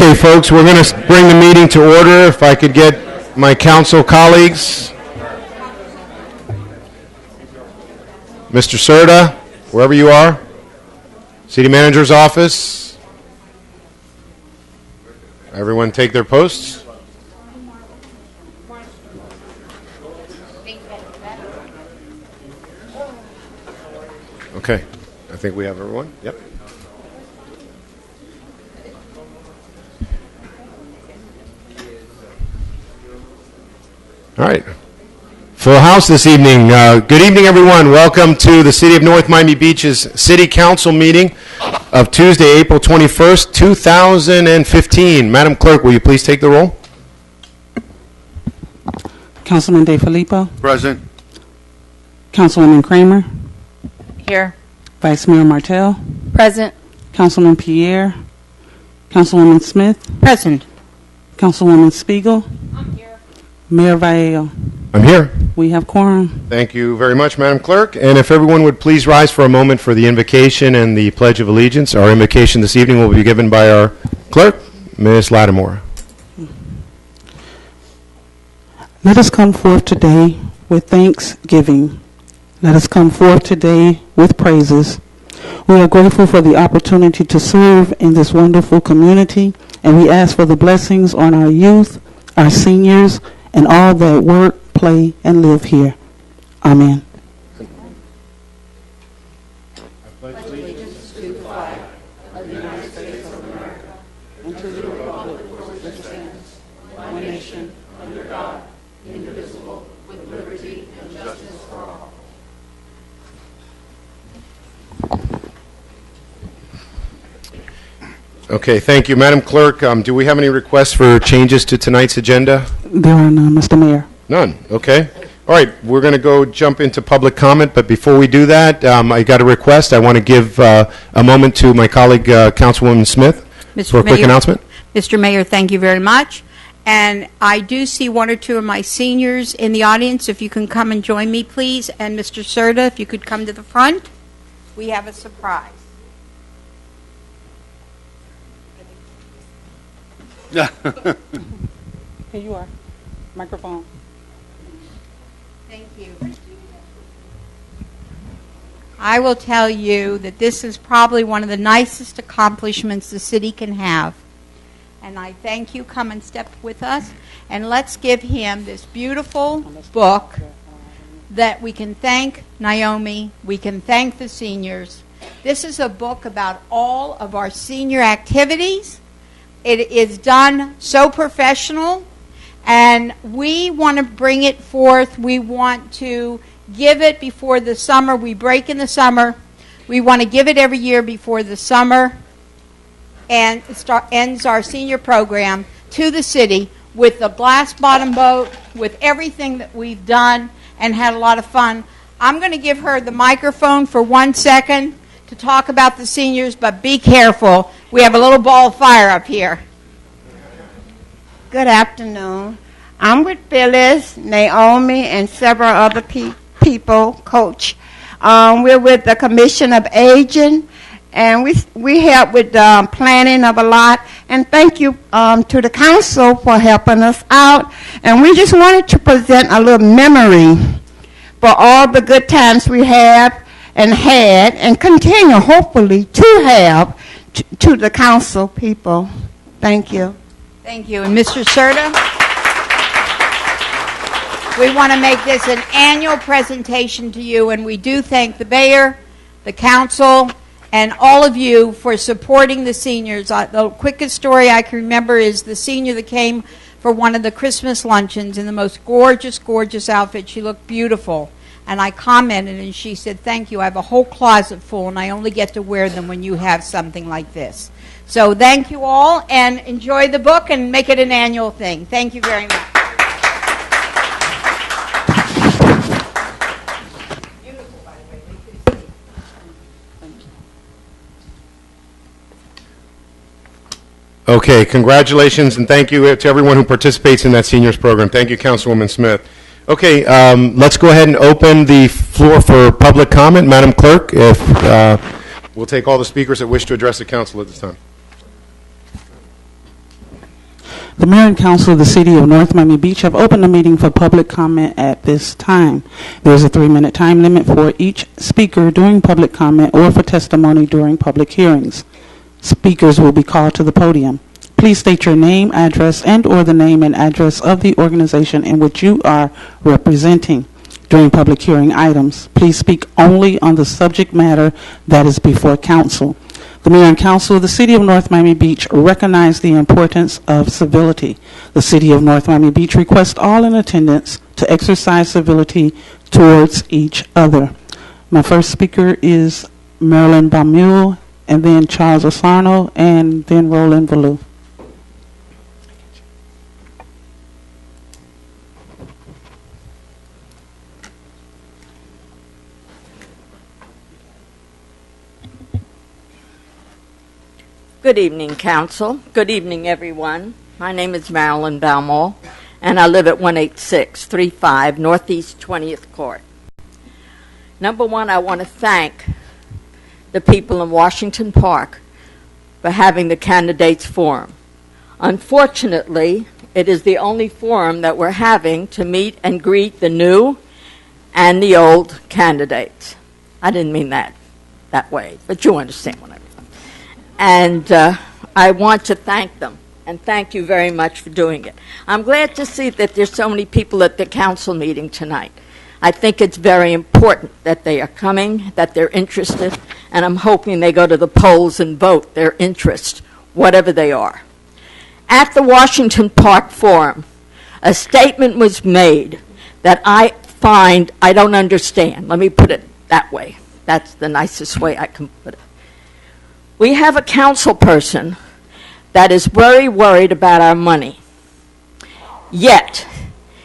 Okay, folks, we're going to bring the meeting to order. If I could get my council colleagues, Mr. Serta, wherever you are, City Manager's office, everyone take their posts. Okay, I think we have everyone. Yep. All right. Full house this evening. Good evening, everyone. Welcome to the City of North Miami Beach's City Council meeting of Tuesday, April 21st, 2015. Madam Clerk, will you please take the roll? Councilman DeFilippo. Present. Councilwoman Kramer. Here. Vice Mayor Martell. Present. Councilman Pierre. Councilwoman Smith. Present. Councilwoman Spiegel. I'm here. Mayor Vallejo. I'm here. We have quorum. Thank you very much, Madam Clerk. And if everyone would please rise for a moment for the invocation and the Pledge of Allegiance. Our invocation this evening will be given by our clerk, Ms. Lattimore. Let us come forth today with thanksgiving. Let us come forth today with praises. We are grateful for the opportunity to serve in this wonderful community, and we ask for the blessings on our youth, our seniors, and all that work, play, and live here. Amen. I pledge allegiance to the flag of the United States of America and to the republic for which it stands, one nation, under God, indivisible, with liberty and justice for all. Okay, thank you. Madam Clerk, do we have any requests for changes to tonight's agenda? There are none, Mr. Mayor. None. Okay. All right, we're going to go jump into public comment, but before we do that, I got a request. I want to give a moment to my colleague, Councilwoman Smith, for a quick announcement. Mr. Mayor, thank you very much. And I do see one or two of my seniors in the audience. If you can come and join me, please. And Mr. Serta, if you could come to the front. We have a surprise. Here you are. Microphone. Thank you. I will tell you that this is probably one of the nicest accomplishments the city can have. And I thank you. Come and step with us. And let's give him this beautiful book that we can thank Naomi. We can thank the seniors. This is a book about all of our senior activities. It is done so professional, and we want to bring it forth. We want to give it before the summer. We break in the summer. We want to give it every year before the summer and ends our senior program to the city with the glass bottom boat, with everything that we've done and had a lot of fun. I'm going to give her the microphone for 1 second to talk about the seniors, but be careful. We have a little ball of fire up here. Good afternoon. I'm with Phyllis, Naomi, and several other people, Coach. We're with the Commission of Aging, and we help with planning of a lot. And thank you to the council for helping us out. And we just wanted to present a little memory for all the good times we have and had and continue, hopefully, to have to the council people. Thank you. Thank you. And Mr. Serta, we want to make this an annual presentation to you, and we do thank the mayor, the council, and all of you for supporting the seniors. The quickest story I can remember is the senior that came for one of the Christmas luncheons in the most gorgeous, gorgeous outfit. She looked beautiful. And I commented, and she said, thank you. I have a whole closet full, and I only get to wear them when you have something like this. So thank you all, and enjoy the book, and make it an annual thing. Thank you very much. Okay, congratulations, and thank you to everyone who participates in that seniors program. Thank you, Councilwoman Smith. Okay, let's go ahead and open the floor for public comment. Madam Clerk, if we'll take all the speakers that wish to address the council at this time. The Mayor and Council of the City of North Miami Beach have opened the meeting for public comment at this time. There is a 3-minute time limit for each speaker during public comment or for testimony during public hearings. Speakers will be called to the podium. Please state your name, address, and/or the name and address of the organization in which you are representing. During public hearing items, please speak only on the subject matter that is before council. The Mayor and Council of the City of North Miami Beach recognize the importance of civility. The City of North Miami Beach requests all in attendance to exercise civility towards each other. My first speaker is Marilyn Baumule, and then Charles Osarno, and then Roland Valou. Good evening, Council. Good evening, everyone. My name is Marilyn Baumule, and I live at 18635 Northeast 20th Court. Number one, I want to thank the people in Washington Park for having the candidates forum. Unfortunately, it is the only forum that we're having to meet and greet the new and the old candidates. I didn't mean that way, but you understand what I mean. And I want to thank them, and thank you very much for doing it. I'm glad to see that there's so many people at the council meeting tonight. I think it's very important that they are coming, that they're interested, and I'm hoping they go to the polls and vote their interest, whatever they are. At the Washington Park Forum, a statement was made that I find I don't understand. Let me put it that way. That's the nicest way I can put it. We have a council person that is very worried about our money. Yet,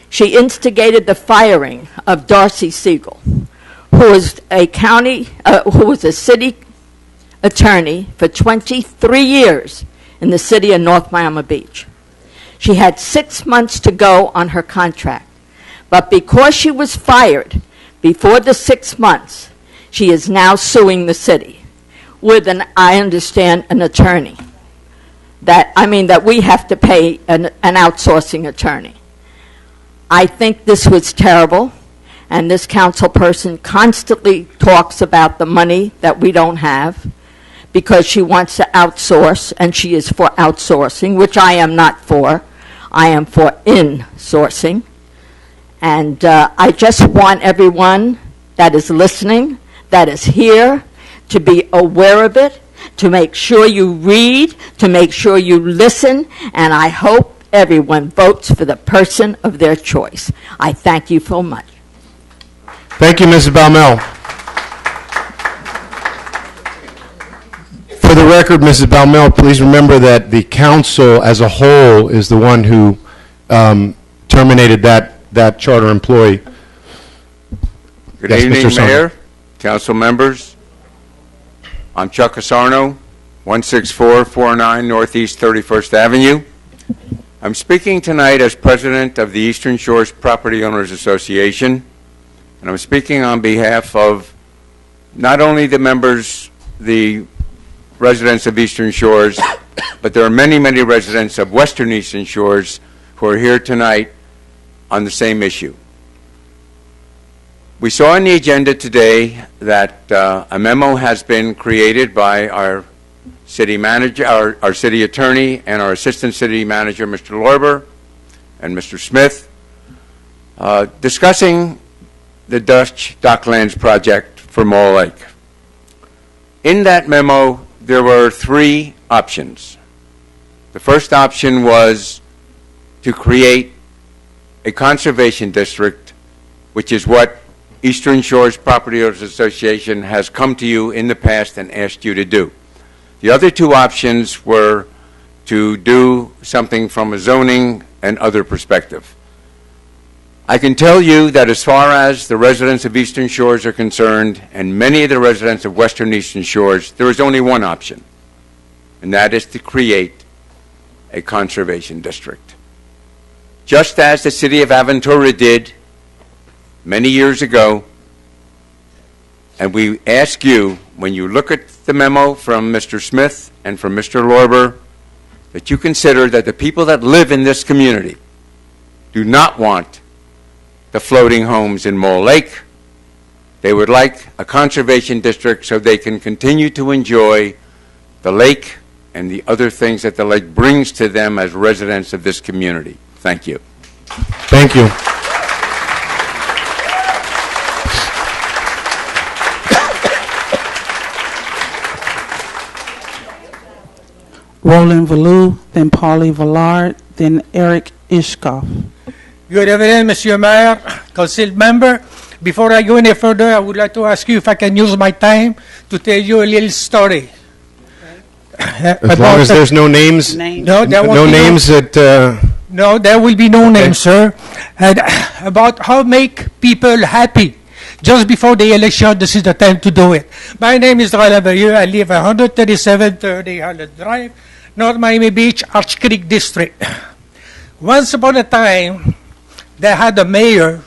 she instigated the firing of Darcy Siegel, who was a city attorney for 23 years in the city of North Miami Beach. She had 6 months to go on her contract, but because she was fired before the 6 months, she is now suing the city with I understand, an attorney. That we have to pay an outsourcing attorney. I think this was terrible, and this council person constantly talks about the money that we don't have because she wants to outsource, and she is for outsourcing, which I am not for. I am for insourcing. And I just want everyone that is listening, that is here, to be aware of it, to make sure you read, to make sure you listen, and I hope everyone votes for the person of their choice. I thank you so much. Thank you, Mrs. Baumule. For the record, Mrs. Baumule, please remember that the council as a whole is the one who terminated that charter employee. Good Yes, evening, Mr. Sarno. Mayor, council members. I'm Chuck Osarno, 16449 Northeast 31st Avenue. I'm speaking tonight as president of the Eastern Shores Property Owners Association, and I'm speaking on behalf of not only the members, the residents of Eastern Shores, but there are many, many residents of Western Eastern Shores who are here tonight on the same issue. We saw on the agenda today that a memo has been created by our city manager, our city attorney, and our assistant city manager, Mr. Lorber and Mr. Smith, discussing the Dutch Docklands project for Mole Lake. In that memo, there were 3 options. The first option was to create a conservation district, which is what Eastern Shores Property Owners Association has come to you in the past and asked you to do. The other 2 options were to do something from a zoning and other perspective. I can tell you that as far as the residents of Eastern Shores are concerned, and many of the residents of Western Eastern Shores, there is only one option, and that is to create a conservation district. Just as the city of Aventura did many years ago, and we ask you, when you look at the memo from Mr. Smith and from Mr. Lorber, that you consider that the people that live in this community do not want the floating homes in Mole Lake. They would like a conservation district so they can continue to enjoy the lake and the other things that the lake brings to them as residents of this community. Thank you. Thank you. Roland Valou, then Paulie Villard, then Eric Ishkoff. Good evening, Monsieur Mayor, Council Member. Before I go any further, I would like to ask you if I can use my time to tell you a little story. As long as there's no names, No, there won't no be names that, No, there will be no name, sir. And about how make people happy. Just before the election, this is the time to do it. My name is Roland Valou. I live 13730 Harlan Drive, North Miami Beach, Arch Creek District. Once upon a time, they had a mayor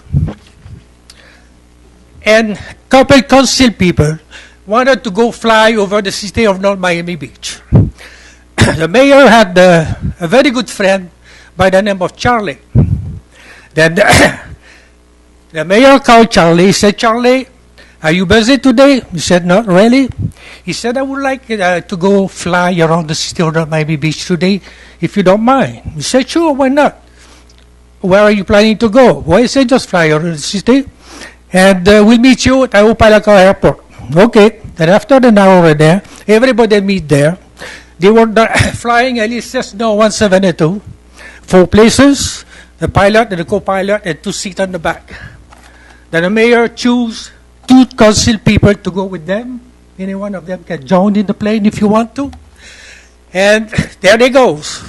and couple council people wanted to go fly over the city of North Miami Beach. The mayor had a very good friend by the name of Charlie. Then the mayor called Charlie. He said, "Charlie, are you busy today?" He said, "Not really." He said, "I would like to go fly around the city of North Miami Beach today, if you don't mind." He said, "Sure, why not?" "Where are you planning to go?" Well, he said, "Just fly around the city, and we'll meet you at Opalaco Airport." Okay. Then after an hour there, everybody meet there. They were flying at least Cessna 172, 4 places, the pilot and the co-pilot, and 2 seats on the back. Then the mayor choose 2 council people to go with them. Any one of them can join in the plane if you want to. And there they goes.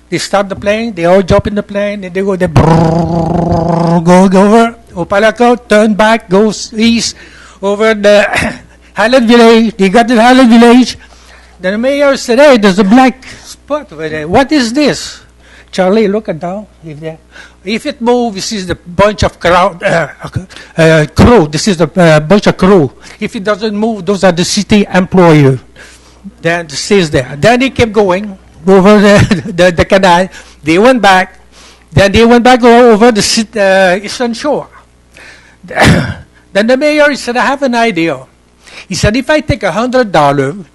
They start the plane, they all jump in the plane, and they go there, go over, Opalaco, turn back, goes east, over the Highland Village. They got the Highland Village. Then the mayor said, "Hey, there's a black spot over there. What is this?" "Charlie, look at down. If it moves, this is the bunch of crew. This is the bunch of crew. If it doesn't move, those are the city employees." Then it stays there. Then he kept going over the canal. They went back. Then they went back over the eastern shore. Then the mayor said, "I have an idea." He said, "If I take $100,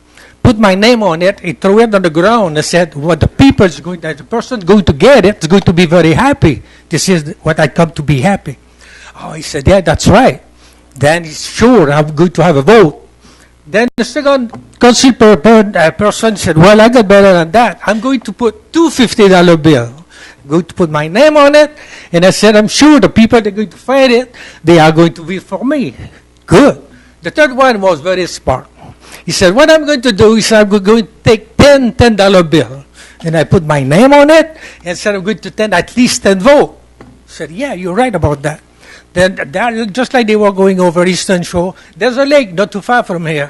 put my name on it, and throw it on the ground," and said, "What the people is going, the person going to get it is going to be very happy. This is what I come to be happy." Oh, he said, "Yeah, that's right." Then he's sure I'm going to have a vote. Then the second council person said, "Well, I got better than that. I'm going to put two $50 bills. I'm going to put my name on it." And I said, "I'm sure the people that are going to fight it, they are going to vote for me." Good. The third one was very smart. He said, "What I'm going to do is I'm going to take $10 bill, and I put my name on it, and said I'm going to at least 10 vote." I said, "Yeah, you're right about that." Then, just like they were going over Eastern Shore, there's a lake not too far from here.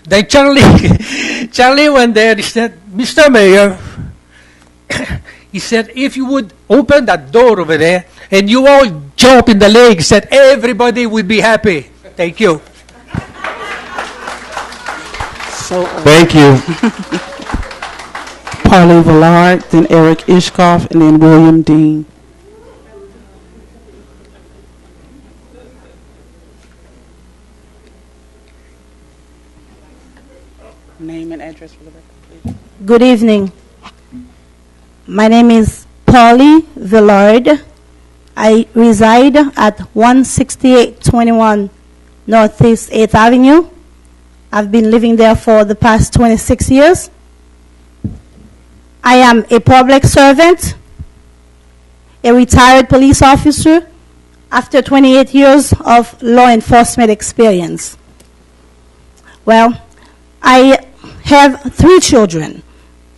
Then Charlie went there. He said, "Mr. Mayor," he said, "if you would open that door over there, and you all jump in the lake," he said, "everybody would be happy." Thank you. thank you. Paulie Villard, then Eric Ishkoff, and then William Dean. Name and address for the record, please. Good evening. My name is Paulie Villard. I reside at 16821 Northeast 8th Avenue. I've been living there for the past 26 years. I am a public servant, a retired police officer, after 28 years of law enforcement experience. Well, I have 3 children.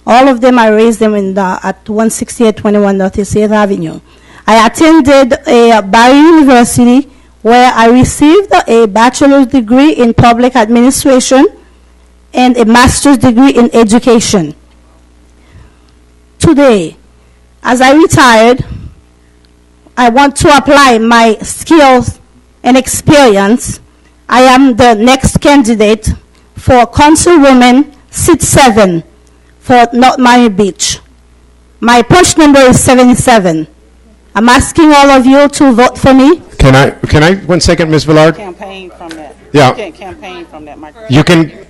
All of them, I raised them at 16821 Northeast 8th Avenue. I attended Barry University, where I received a bachelor's degree in public administration and a master's degree in education. Today, as I retired, I want to apply my skills and experience. I am the next candidate for Councilwoman Seat 7 for North Miami Beach. My punch number is 77. I'm asking all of you to vote for me. Can I, 1 second, Ms. Villard? Campaign from that. Yeah. You can't campaign from that microphone. You can,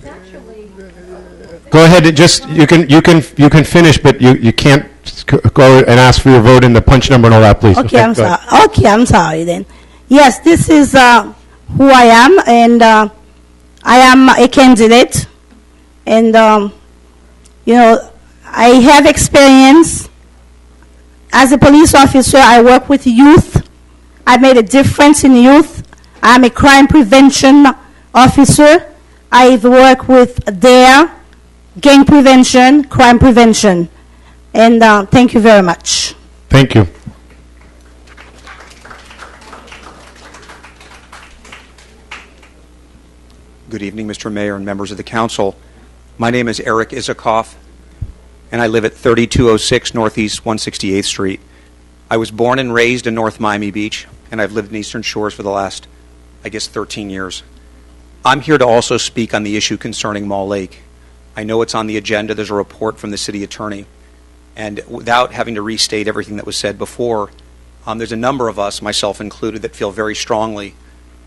go ahead and just, you can finish, but you can't go and ask for your vote and the punch number and all that, please. Okay, I'm go ahead. sorry. Okay, I'm sorry then. Yes, this is who I am, and I am a candidate, and you know, I have experience as a police officer. I work with youth. I made a difference in youth. I'm a crime prevention officer. I've worked with DARE, gang prevention, crime prevention, and thank you very much. Thank you. Good evening, Mr. Mayor and members of the council. My name is Eric Isikoff, and I live at 3206 Northeast 168th Street. I was born and raised in North Miami Beach, and I've lived in Eastern Shores for the last, 13 years. I'm here to also speak on the issue concerning Mall Lake. I know it's on the agenda. There's a report from the city attorney. And without having to restate everything that was said before, there's a number of us, myself included, that feel very strongly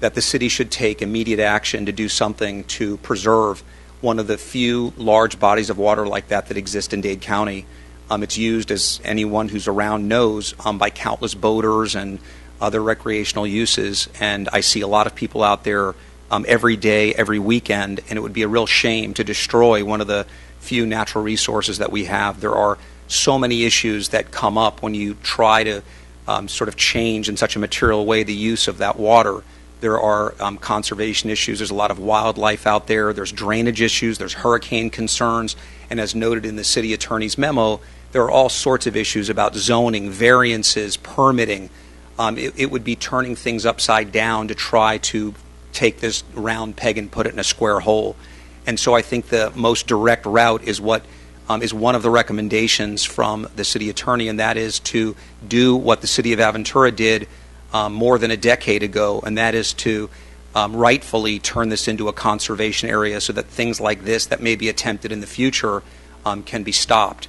that the city should take immediate action to do something to preserve one of the few large bodies of water like that exist in Dade County. It's used, as anyone who's around knows, by countless boaters and other recreational uses, and I see a lot of people out there every day, every weekend, and it would be a real shame to destroy one of the few natural resources that we have. There are so many issues that come up when you try to sort of change in such a material way the use of that water. There are conservation issues. There's a lot of wildlife out there. There's drainage issues. There's hurricane concerns. And as noted in the city attorney's memo, there are all sorts of issues about zoning, variances, permitting. It would be turning things upside down to try to take this round peg and put it in a square hole. And so I think the most direct route is what is one of the recommendations from the city attorney, and that is to do what the city of Aventura did more than a decade ago, and that is to rightfully turn this into a conservation area so that things like this that may be attempted in the future can be stopped.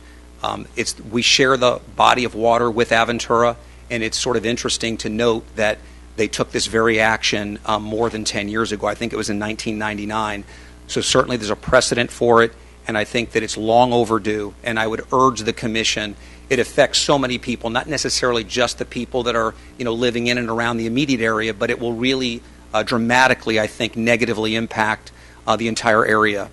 We share the body of water with Aventura, and it's sort of interesting to note that they took this very action more than 10 years ago. I think it was in 1999. So certainly there's a precedent for it, and I think that it's long overdue, and I would urge the commission. It affects so many people, not necessarily just the people that are living in and around the immediate area, but it will really dramatically, I think, negatively impact the entire area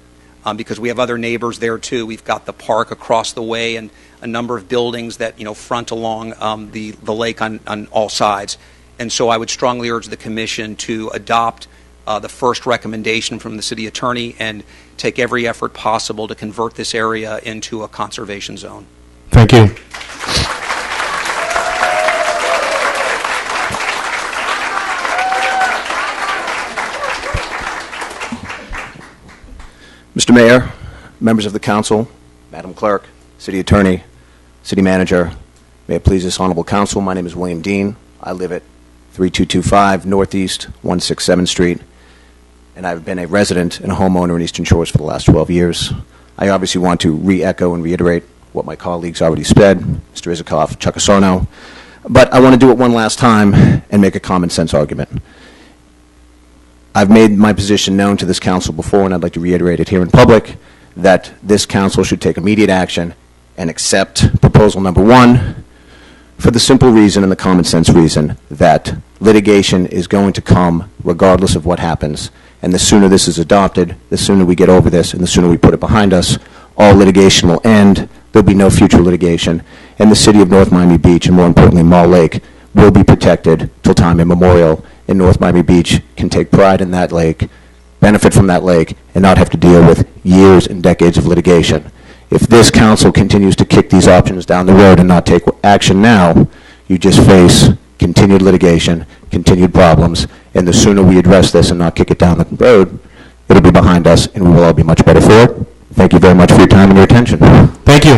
because we have other neighbors there too. We've got the park across the way and a number of buildings that front along the lake on all sides. And so I would strongly urge the commission to adopt the first recommendation from the city attorney and take every effort possible to convert this area into a conservation zone. Thank you. Mr. Mayor, members of the council, Madam Clerk, City Attorney, City Manager, may it please this honorable council, my name is William Dean. I live at 3225 Northeast 167th Street, and I've been a resident and a homeowner in Eastern Shores for the last 12 years. I obviously want to re-echo and reiterate what my colleagues already said, Mr. Isikoff, Chuck Asorno, but I want to do it one last time and make a common sense argument. I've made my position known to this council before, and I'd like to reiterate it here in public, that this council should take immediate action and accept proposal number 1 for the simple reason and the common sense reason that litigation is going to come regardless of what happens. And the sooner this is adopted, the sooner we get over this, and the sooner we put it behind us, all litigation will end. There'll be no future litigation. And the city of North Miami Beach, and more importantly, Mall Lake, will be protected till time immemorial. And North Miami Beach can take pride in that lake, benefit from that lake, and not have to deal with years and decades of litigation. If this council continues to kick these options down the road and not take action now, you just face continued litigation, continued problems, and the sooner we address this and not kick it down the road, it'll be behind us, and we will all be much better for it. Thank you very much for your time and your attention. Thank you.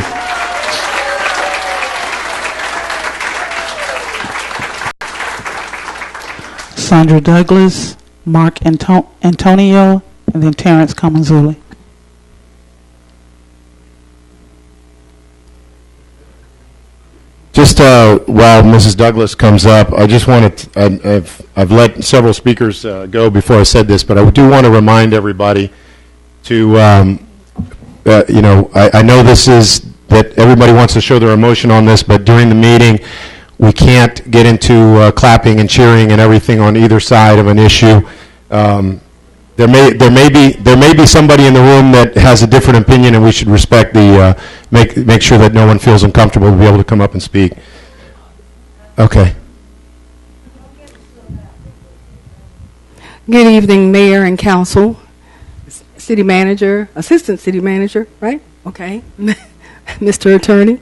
Sandra Douglas, Mark Antonio, and then Terrence Comanzuli. Just while Mrs. Douglas comes up, I just want to, I've let several speakers go before I said this, but I do want to remind everybody to, I know this is, that everybody wants to show their emotion on this, but during the meeting, we can't get into clapping and cheering and everything on either side of an issue. There may be somebody in the room that has a different opinion, and we should respect the make sure that no one feels uncomfortable to be able to come up and speak. Okay. Good evening, Mayor and Council, City Manager, Assistant City Manager, right? Okay, Mr. Attorney,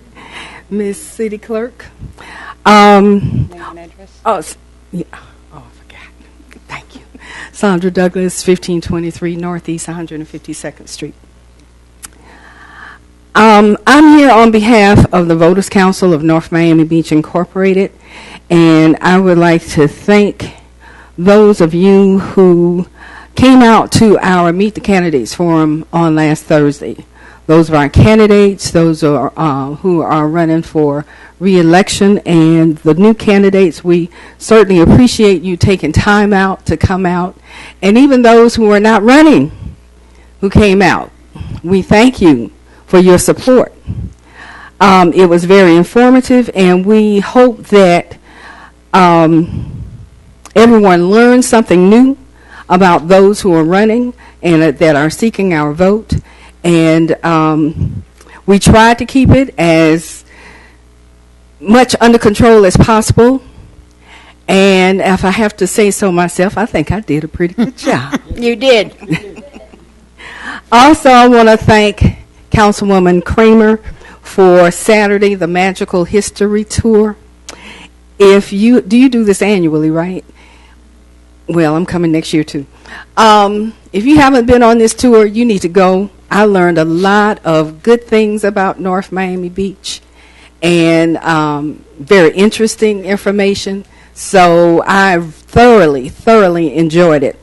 Miss City Clerk. Name and address. I forgot. Thank you. Sandra Douglas, 1523 Northeast 152nd Street. I'm here on behalf of the Voters Council of North Miami Beach Incorporated, and I would like to thank those of you who came out to our Meet the Candidates Forum on last Thursday. Those are our candidates, those are who are running for re-election, and the new candidates, we certainly appreciate you taking time out to come out, and even those who are not running who came out. We thank you for your support. It was very informative, and we hope that everyone learned something new about those who are running and that are seeking our vote. And we tried to keep it as much under control as possible. And if I have to say so myself, I think I did a pretty good job. You did. Also, I want to thank Councilwoman Kramer for Saturday, the Magical History Tour. Do you do this annually, right? Well, I'm coming next year too. If you haven't been on this tour, you need to go. I learned a lot of good things about North Miami Beach and very interesting information. So I thoroughly enjoyed it.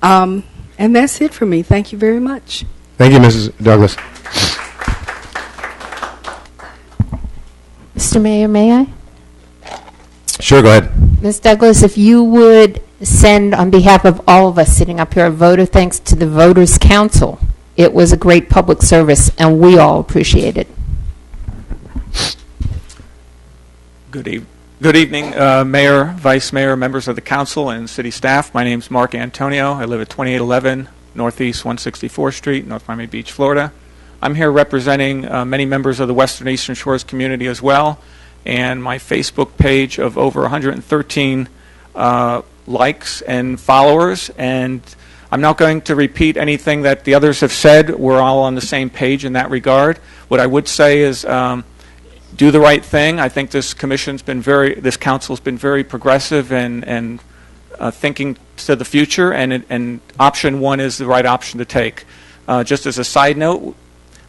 And that's it for me. Thank you very much. Thank you, Mrs. Douglas. Mr. Mayor, may I? Sure, go ahead. Ms. Douglas, if you would send, on behalf of all of us sitting up here, a voter thanks to the Voters Council. It was a great public service, and we all appreciate it. Good evening, Mayor, Vice Mayor, members of the Council, and City staff. My name is Mark Antonio. I live at 2811 Northeast 164th Street, North Miami Beach, Florida. I'm here representing many members of the Western Eastern Shores community as well, and my Facebook page of over 113 likes and followers. And I'm not going to repeat anything that the others have said. We're all on the same page in that regard. What I would say is do the right thing. I think this this council's been very progressive and thinking to the future, and option one is the right option to take. Just as a side note,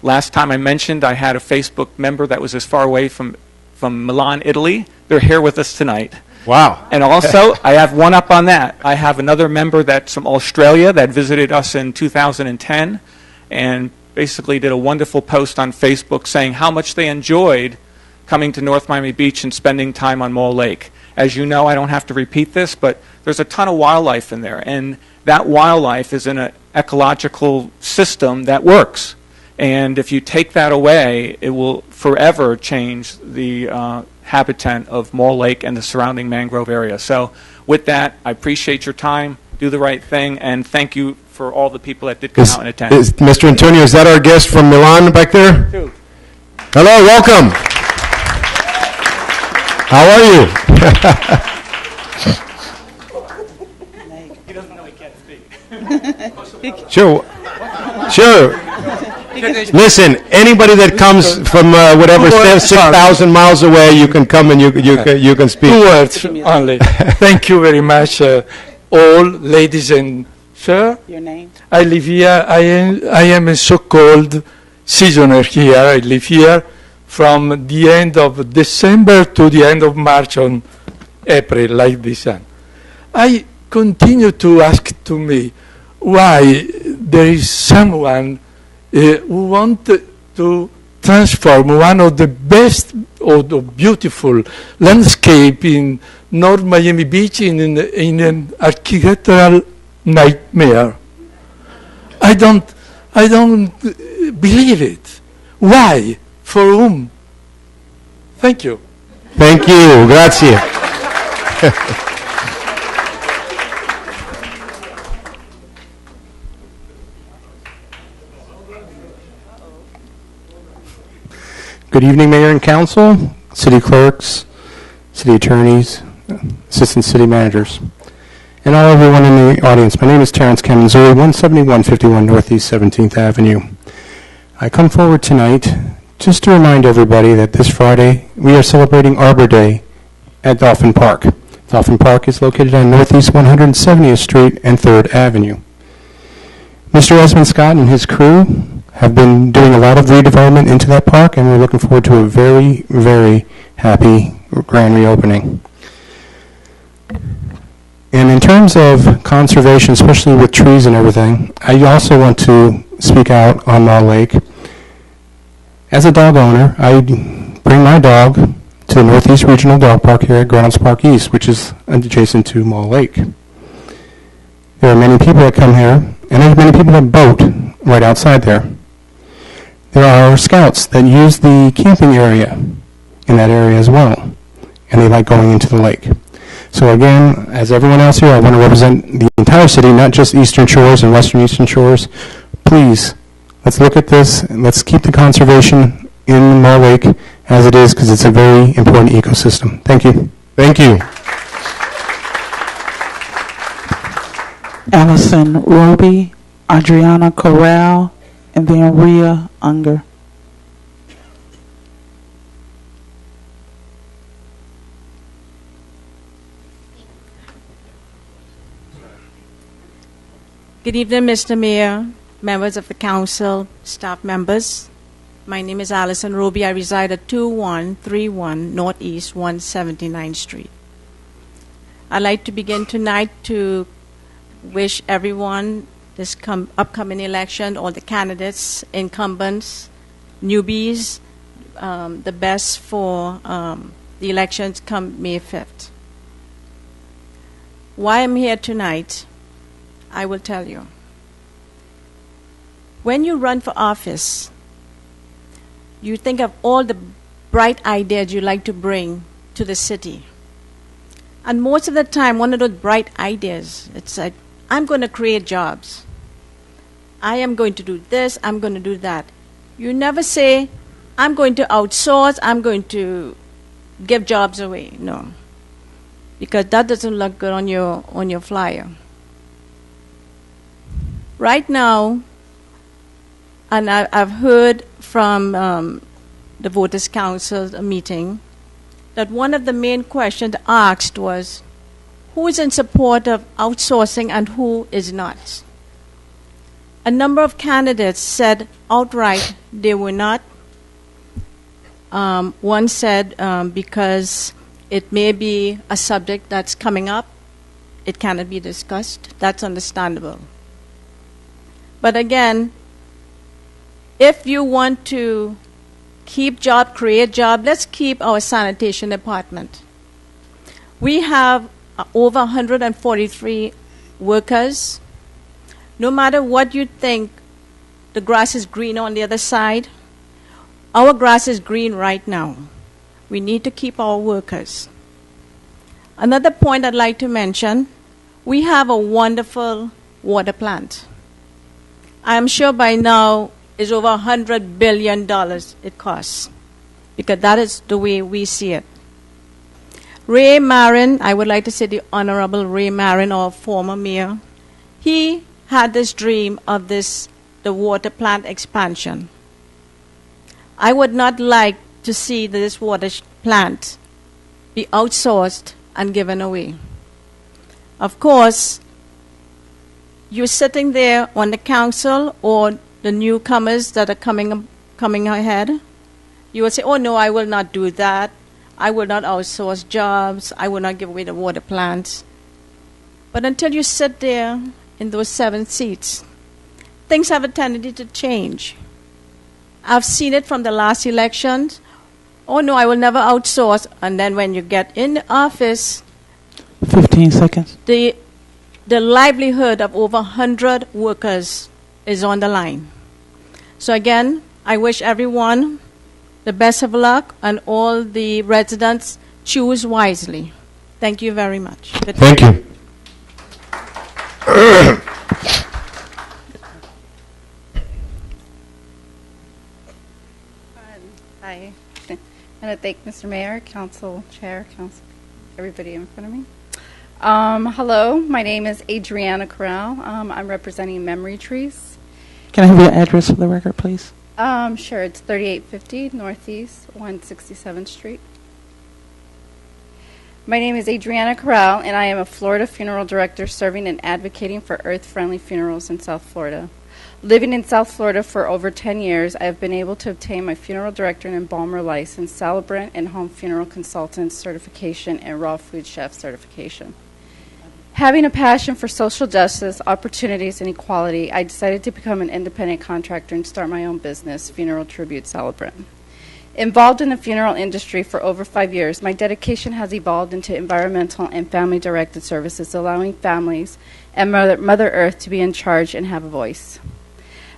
last time I mentioned I had a Facebook member that was as far away from Milan, Italy. They're here with us tonight. Wow. And also, I have one up on that. I have another member that's from Australia that visited us in 2010 and basically did a wonderful post on Facebook saying how much they enjoyed coming to North Miami Beach and spending time on Mole Lake. As you know, I don't have to repeat this, but there's a ton of wildlife in there, and that wildlife is in an ecological system that works. And if you take that away, it will forever change the habitat of Mole Lake and the surrounding mangrove area. So with that, I appreciate your time. Do the right thing, and thank you for all the people that did come out and attend. Mr. Antonio, is that our guest from Milan back there? Two. Hello, welcome. How are you? He doesn't know he can't speak. Sure. Listen, anybody that comes from whatever 6,000 miles away, you can come and you can speak. 2 words only. Thank you very much, all ladies and sir. Your name? I live here. I am a so-called seasoner here. I live here from the end of December to the end of March on April, like this. I continue to ask to me why there is someone who want to transform one of the best or the beautiful landscape in North Miami Beach in an architectural nightmare. I don't believe it. Why? For whom? Thank you. Thank you. Grazie. Good evening, Mayor and Council, City Clerks, City Attorneys, Assistant City Managers, and all everyone in the audience. My name is Terrence Camanzuri, 17151 Northeast 17th Avenue. I come forward tonight just to remind everybody that this Friday we are celebrating Arbor Day at Dolphin Park. Dolphin Park is located on Northeast 170th Street and 3rd Avenue. Mr. Esmond Scott and his crew have been doing a lot of redevelopment into that park, and we're looking forward to a very, very happy grand reopening. And in terms of conservation, especially with trees and everything, I also want to speak out on Mall Lake. As a dog owner, I bring my dog to the Northeast Regional Dog Park here at Grounds Park East, which is adjacent to Mall Lake. There are many people that come here, and there's many people that boat right outside there. There are scouts that use the camping area in that area as well, and they like going into the lake. So again, as everyone else here, I want to represent the entire city, not just Eastern Shores and Western Eastern Shores. Please, let's look at this, and let's keep the conservation in Mall Lake as it is, because it's a very important ecosystem. Thank you. Thank you. Allison Roby, Adriana Corral, and then Rhea Unger. Good evening, Mr. Mayor, members of the council, staff members. My name is Allison Roby. I reside at 2131 Northeast 179th Street. I'd like to begin tonight to wish everyone this upcoming election, all the candidates, incumbents, newbies, the best for the elections come May 5th. Why I'm here tonight, I will tell you. When you run for office, you think of all the bright ideas you like to bring to the city. And most of the time, one of those bright ideas, it's like, I'm going to create jobs. I am going to do this, I'm going to do that. You never say, I'm going to outsource, I'm going to give jobs away. No. Because that doesn't look good on your flyer. Right now, and I've heard from the Voters' Council meeting that one of the main questions asked was, who is in support of outsourcing and who is not? A number of candidates said outright they were not. One said because it may be a subject that's coming up, it cannot be discussed. That's understandable. But again, if you want to keep job, create job, let's keep our sanitation department. We have over 143 workers. No matter what you think, the grass is green on the other side. Our grass is green right now. We need to keep our workers. Another point I'd like to mention, we have a wonderful water plant. I'm sure by now it's over $100 billion it costs, because that is the way we see it. Ray Marin, I would like to say the Honorable Ray Marin, our former mayor, he had this dream of the water plant expansion. I would not like to see this water plant be outsourced and given away. Of course, you're sitting there on the council or the newcomers that are coming ahead. You will say, oh no, I will not do that. I will not outsource jobs. I will not give away the water plants. But until you sit there in those 7 seats, things have a tendency to change. I've seen it from the last elections. Oh no, I will never outsource. And then when you get in the office, 15 seconds. the livelihood of over 100 workers is on the line. So again, I wish everyone the best of luck, and all the residents choose wisely. Thank you very much. Thank you. Hi. I want to thank Mr. Mayor, Council Chair, Council, everybody in front of me. Hello, my name is Adriana Corral. I'm representing Memory Trees. Can I have your address for the record, please? Sure, it's 3850 Northeast 167th Street. My name is Adriana Corral, and I am a Florida funeral director serving and advocating for earth-friendly funerals in South Florida. Living in South Florida for over 10 years, I have been able to obtain my funeral director and embalmer license, celebrant and home funeral consultant certification, and raw food chef certification. Having a passion for social justice, opportunities, and equality, I decided to become an independent contractor and start my own business, Funeral Tribute Celebrant. Involved in the funeral industry for over 5 years, my dedication has evolved into environmental and family-directed services, allowing families and Mother Earth to be in charge and have a voice.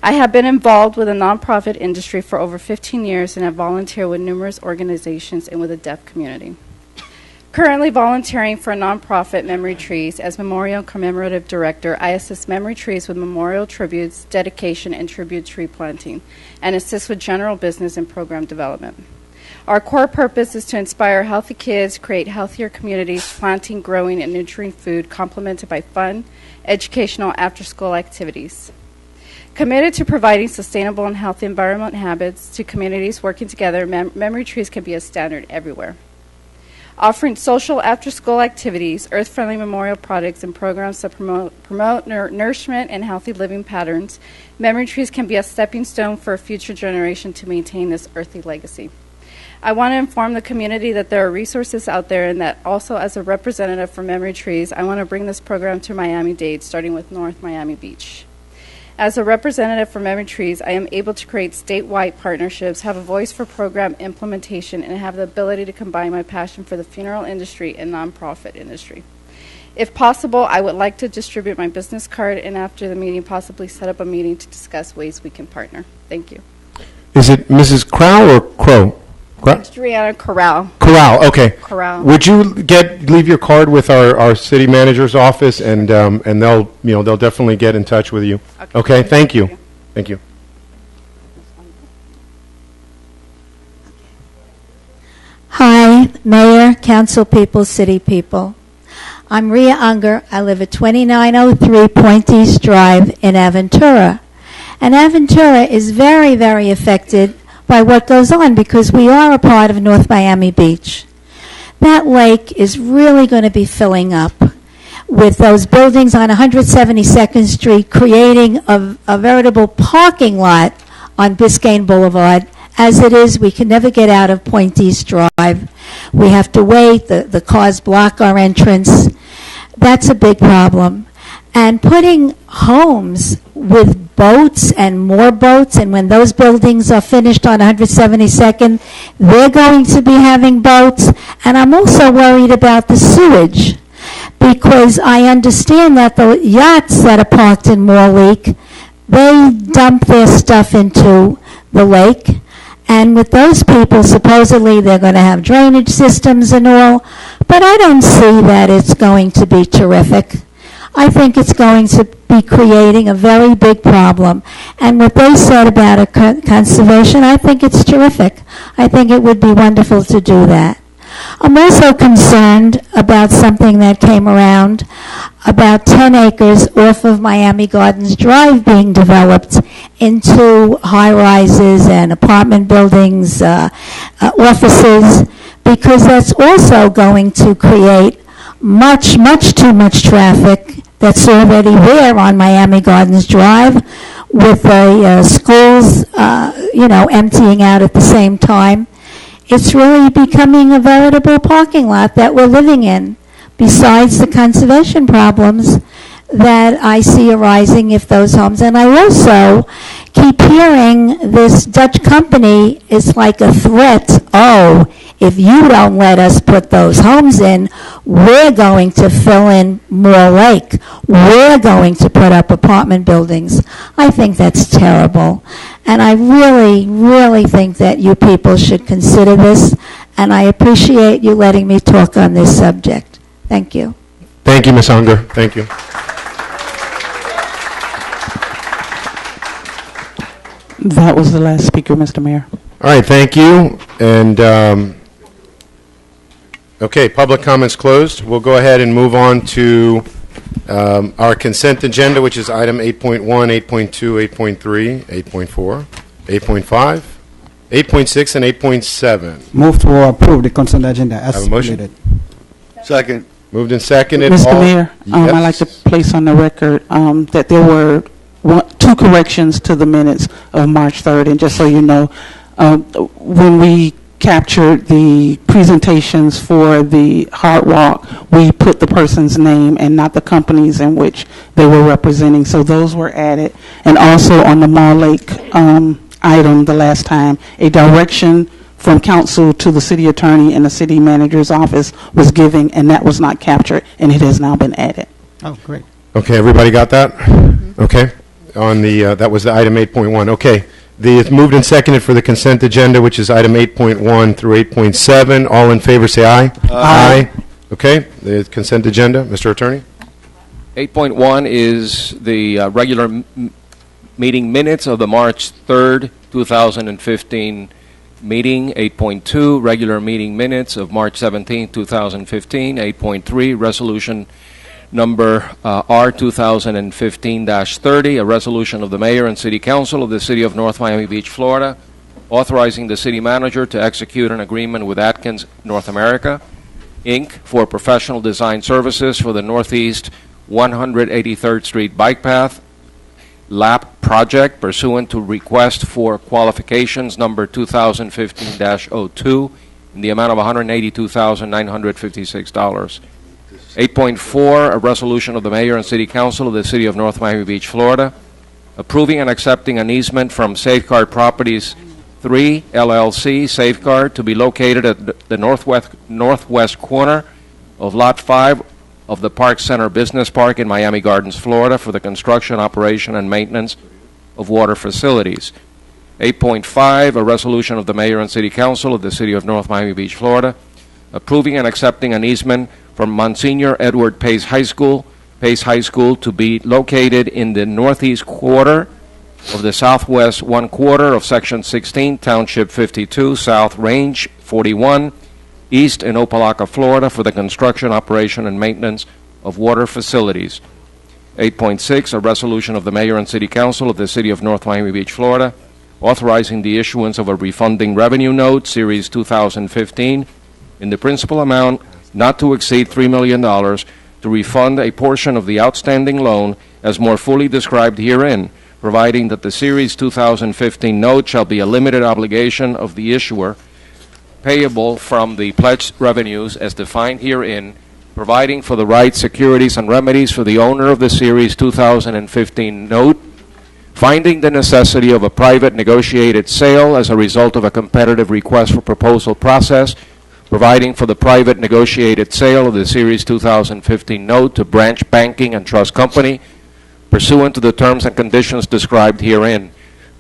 I have been involved with the nonprofit industry for over 15 years and have volunteered with numerous organizations and with the deaf community. Currently volunteering for a nonprofit, Memory Trees, as Memorial Commemorative Director, I assist Memory Trees with memorial tributes, dedication, and tribute tree planting, and assist with general business and program development. Our core purpose is to inspire healthy kids, create healthier communities, planting, growing, and nurturing food, complemented by fun, educational, after-school activities. Committed to providing sustainable and healthy environment habits to communities working together, Memory Trees can be a standard everywhere. Offering social after-school activities, earth-friendly memorial products, and programs that promote nourishment and healthy living patterns, Memory Trees can be a stepping stone for a future generation to maintain this earthy legacy. I want to inform the community that there are resources out there, and that also as a representative for Memory Trees, I want to bring this program to Miami-Dade, starting with North Miami Beach. As a representative for Memory Trees, I am able to create statewide partnerships, have a voice for program implementation, and have the ability to combine my passion for the funeral industry and nonprofit industry. If possible, I would like to distribute my business card, and after the meeting, possibly set up a meeting to discuss ways we can partner. Thank you. Is it Mrs. Crow or Crow? Adriana Corral. Corral, okay. Corral. Would you leave your card with our city manager's office, and they'll definitely get in touch with you. Okay, thank you. Thank you. Hi, Mayor, Council people, City people. I'm Rhea Unger. I live at 2903 Point East Drive in Aventura. And Aventura is very, very affected by what goes on because we are a part of North Miami Beach. That lake is really going to be filling up with those buildings on 172nd Street, creating a veritable parking lot on Biscayne Boulevard. As it is, we can never get out of Point East Drive. We have to wait. The cars block our entrance. That's a big problem. And putting homes with boats and more boats, and when those buildings are finished on 172nd, they're going to be having boats. And I'm also worried about the sewage, because I understand that the yachts that are parked in Moore Lake, they dump their stuff into the lake. And with those people, supposedly they're going to have drainage systems and all, but I don't see that it's going to be terrific. I think it's going to be creating a very big problem. And what they said about a conservation, I think it's terrific. I think it would be wonderful to do that. I'm also concerned about something that came around, about 10 acres off of Miami Gardens Drive being developed into high-rises and apartment buildings, offices, because that's also going to create much, much too much traffic that's already there on Miami Gardens Drive, with the schools, emptying out at the same time. It's really becoming a veritable parking lot that we're living in, besides the conservation problems that I see arising if those homes. And I also keep hearing this Dutch company is like a threat. Oh, if you don't let us put those homes in, we're going to fill in Moore Lake. We're going to put up apartment buildings. I think that's terrible. And I really, really think that you people should consider this, and I appreciate you letting me talk on this subject. Thank you. Thank you, Ms. Unger. Thank you. That was the last speaker, Mr. Mayor. All right, thank you. And, okay, public comments closed. We'll go ahead and move on to our consent agenda, which is item 8.1, 8.2, 8.3, 8.4, 8.5, 8.6, and 8.7. Move to approve the consent agenda as Have a motion? submitted. Second. Moved and seconded. Mr. All- Mayor, Yes. I'd like to place on the record that there were two corrections to the minutes of March 3rd. And just so you know, when we captured the presentations for the Hard Rock, we put the person's name and not the companies in which they were representing. So those were added. And also on the Mall Lake item the last time, a direction from council to the city attorney and the city manager's office was given, and that was not captured, and it has now been added. Oh, great. Okay, everybody got that? Okay. On the, that was the item 8.1. Okay. It's moved and seconded for the consent agenda, which is item 8.1 through 8.7. All in favor, say aye. Aye. Okay, the consent agenda. Mr. Attorney? 8.1 is the regular meeting minutes of the March 3rd, 2015 meeting. 8.2, regular meeting minutes of March 17th, 2015. 8.3, resolution number R 2015-30, a resolution of the Mayor and City Council of the City of North Miami Beach, Florida, authorizing the city manager to execute an agreement with Atkins North America, Inc. for professional design services for the Northeast 183rd Street Bike Path LAP project pursuant to request for qualifications number 2015-02 in the amount of $182,956. 8.4, a resolution of the Mayor and City Council of the City of North Miami Beach, Florida, approving and accepting an easement from Safeguard Properties 3, LLC, Safeguard, to be located at the northwest corner of Lot 5 of the Park Center Business Park in Miami Gardens, Florida, for the construction, operation, and maintenance of water facilities. 8.5, a resolution of the Mayor and City Council of the City of North Miami Beach, Florida, approving and accepting an easement from Monsignor Edward Pace High School, to be located in the northeast quarter of the southwest one quarter of Section 16, Township 52, South Range 41, East in Opelika, Florida, for the construction, operation, and maintenance of water facilities. 8.6, a resolution of the Mayor and City Council of the City of North Miami Beach, Florida, authorizing the issuance of a refunding revenue note, Series 2015, in the principal amount not to exceed $3 million to refund a portion of the outstanding loan as more fully described herein, providing that the Series 2015 note shall be a limited obligation of the issuer, payable from the pledged revenues as defined herein, providing for the rights, securities, and remedies for the owner of the Series 2015 note, finding the necessity of a private negotiated sale as a result of a competitive request for proposal process, providing for the private negotiated sale of the Series 2015 note to Branch Banking and Trust Company, pursuant to the terms and conditions described herein,